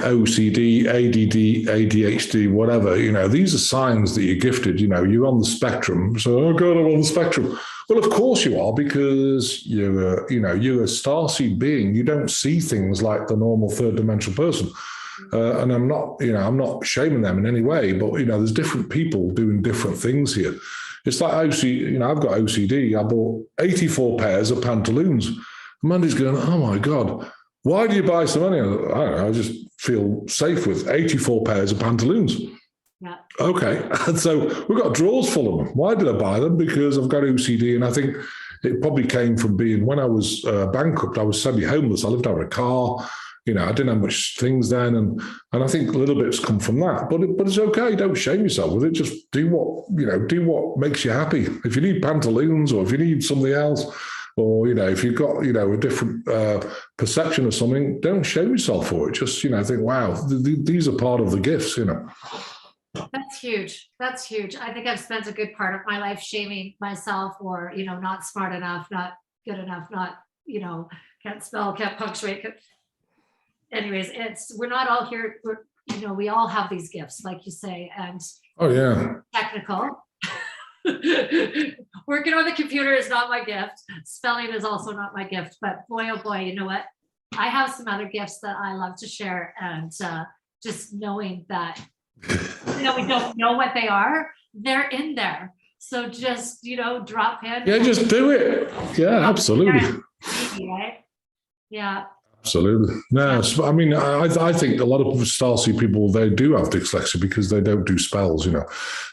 OCD, ADD, ADHD, whatever, these are signs that you're gifted, you're on the spectrum. So, oh God, I'm on the spectrum. Well, of course you are, because you're a starseed being. You don't see things like the normal third dimensional person. And I'm not shaming them in any way, but, there's different people doing different things here. It's like OCD, I've got OCD. I bought 84 pairs of pantaloons. Mandy's going, oh my God, why do you buy so many? I don't know, I just feel safe with 84 pairs of pantaloons. Yeah. Okay. And so we've got drawers full of them. Why did I buy them? Because I've got OCD. And I think it probably came from being, when I was bankrupt, I was semi-homeless. I lived out of a car. I didn't have much things then. And I think a little bit's come from that. But it's okay. Don't shame yourself with it. Just do what makes you happy. If you need pantaloons, or if you need something else, or, if you've got, a different perception of something, don't shame yourself for it. Just, think, wow, these are part of the gifts, That's huge. That's huge. I think I've spent a good part of my life shaming myself, or, not smart enough, not good enough, not, can't spell, can't punctuate. Anyways, we're not all here. We all have these gifts, like you say, and oh yeah, technical. Working on the computer is not my gift. Spelling is also not my gift. But boy, oh boy, you know what? I have some other gifts that I love to share, and just knowing that we don't know what they are, they're in there. So just drop in. Yeah, just do it. Yeah, absolutely. Right? Yeah. Absolutely. No, I mean, I think a lot of starseed people, they do have dyslexia because they don't do spells,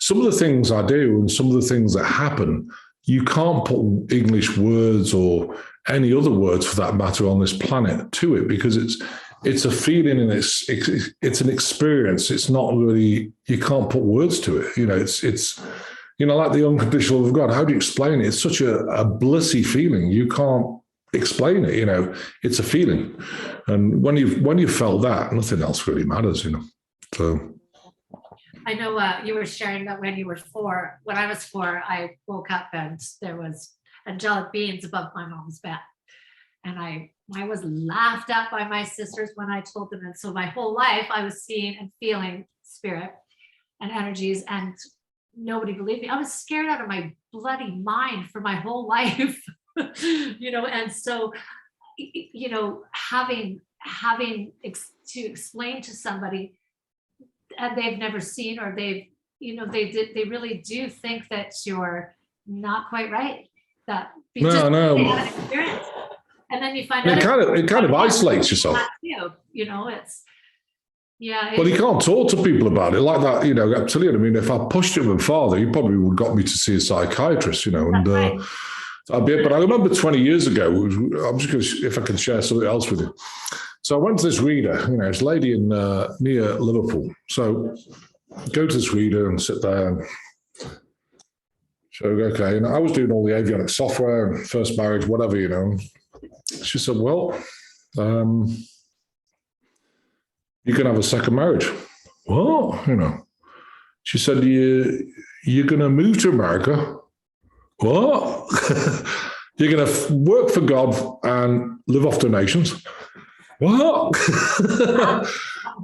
Some of the things I do and some of the things that happen, you can't put English words or any other words for that matter on this planet to it, because it's a feeling and it's an experience. It's not really, you can't put words to it. It's like the unconditional love of God. How do you explain it? It's such a blissy feeling. You can't explain it. It's a feeling, and when you've felt that, nothing else really matters. So I know you were sharing that when you were 4. When I was 4, I woke up and there was angelic beings above my mom's bed, and I was laughed at by my sisters when I told them. And so my whole life I was seeing and feeling spirit and energies, and nobody believed me. I was scared out of my bloody mind for my whole life. And so, having to explain to somebody, and they've never seen, or they really do think that you're not quite right. That no. They have an experience, and then you find out it kind of isolates yourself. It's. Yeah. Well, you can't talk to people about it like that. I'm telling you, I mean, if I pushed it with my father, he probably would have got me to see a psychiatrist, and right. But I remember 20 years ago, I'm just going to, if I can share something else with you. So I went to this reader, this lady in near Liverpool. So go to this reader and sit there and so, okay. And I was doing all the avionic software and first marriage, whatever, She said, well, you can have a second marriage. What? She said, you're going to move to America. What? You're going to work for God and live off donations. What?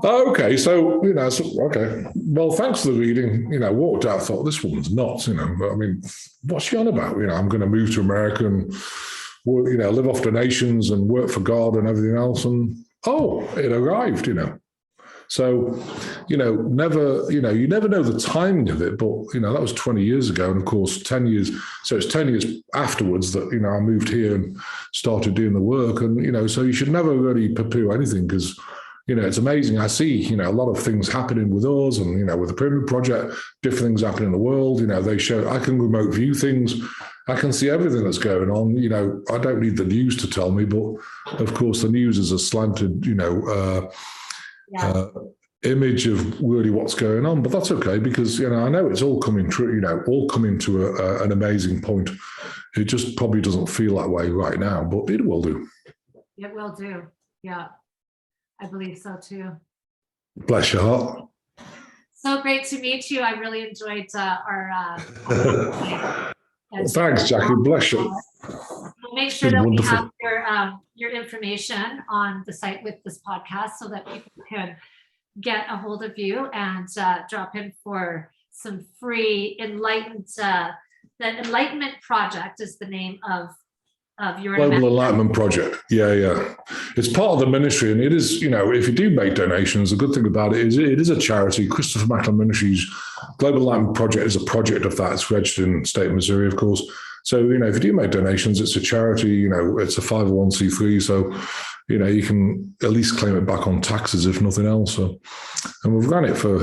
Okay, so, okay. Well, thanks for the reading. Walked out, thought, this woman's nuts, But I mean, what's she on about? I'm going to move to America and, live off donations and work for God and everything else. And, it arrived, So, never, you never know the timing of it, but, that was 20 years ago. And of course, 10 years. So it's 10 years afterwards that, I moved here and started doing the work. And, so you should never really poo-poo anything, because, it's amazing. I see, a lot of things happening with us and, with the Pyramid Project, different things happening in the world. They show, I can remote view things. I can see everything that's going on. I don't need the news to tell me, but of course the news is a slanted, image of really what's going on, but that's okay, because I know it's all coming true, all coming to an amazing point. It just probably doesn't feel that way right now, but it will do. It will do. Yeah, I believe so too. Bless your heart. So great to meet you. I really enjoyed our. Well, thanks, Jackie. Bless you. We'll make sure that wonderful. We have your information on the site with this podcast, so that people can get a hold of you and drop in for some free enlightened the Enlightenment Project is the name of your Global Enlightenment Project. Yeah. It's part of the ministry. And it is, if you do make donations, the good thing about it is a charity. Christopher Macklin Ministries Global Enlightenment Project is a project of that. It's registered in the state of Missouri, of course. So, if you do make donations, it's a charity, it's a 501c3. So, you can at least claim it back on taxes, if nothing else. So, and we've run it for,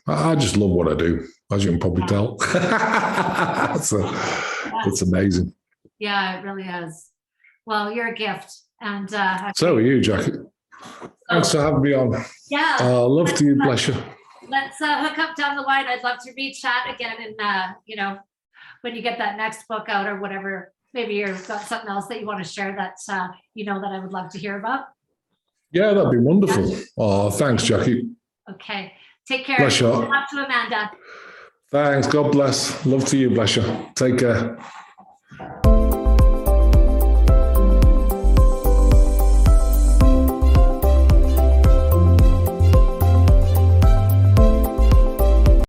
I just love what I do, as you can probably tell. It's amazing. Yeah, it really is. Well, you're a gift. And so are you, Jackie. Thanks for having me on. Yeah. Love to you, bless you. Let's hook up down the line. I'd love to chat again. And, when you get that next book out or whatever, maybe you've got something else that you want to share that, that I would love to hear about. Yeah, that'd be wonderful. Yeah. Oh, thanks, Jackie. Okay. Take care. Bless you. Love to Amanda. Thanks. God bless. Love to you. Bless you. Take care.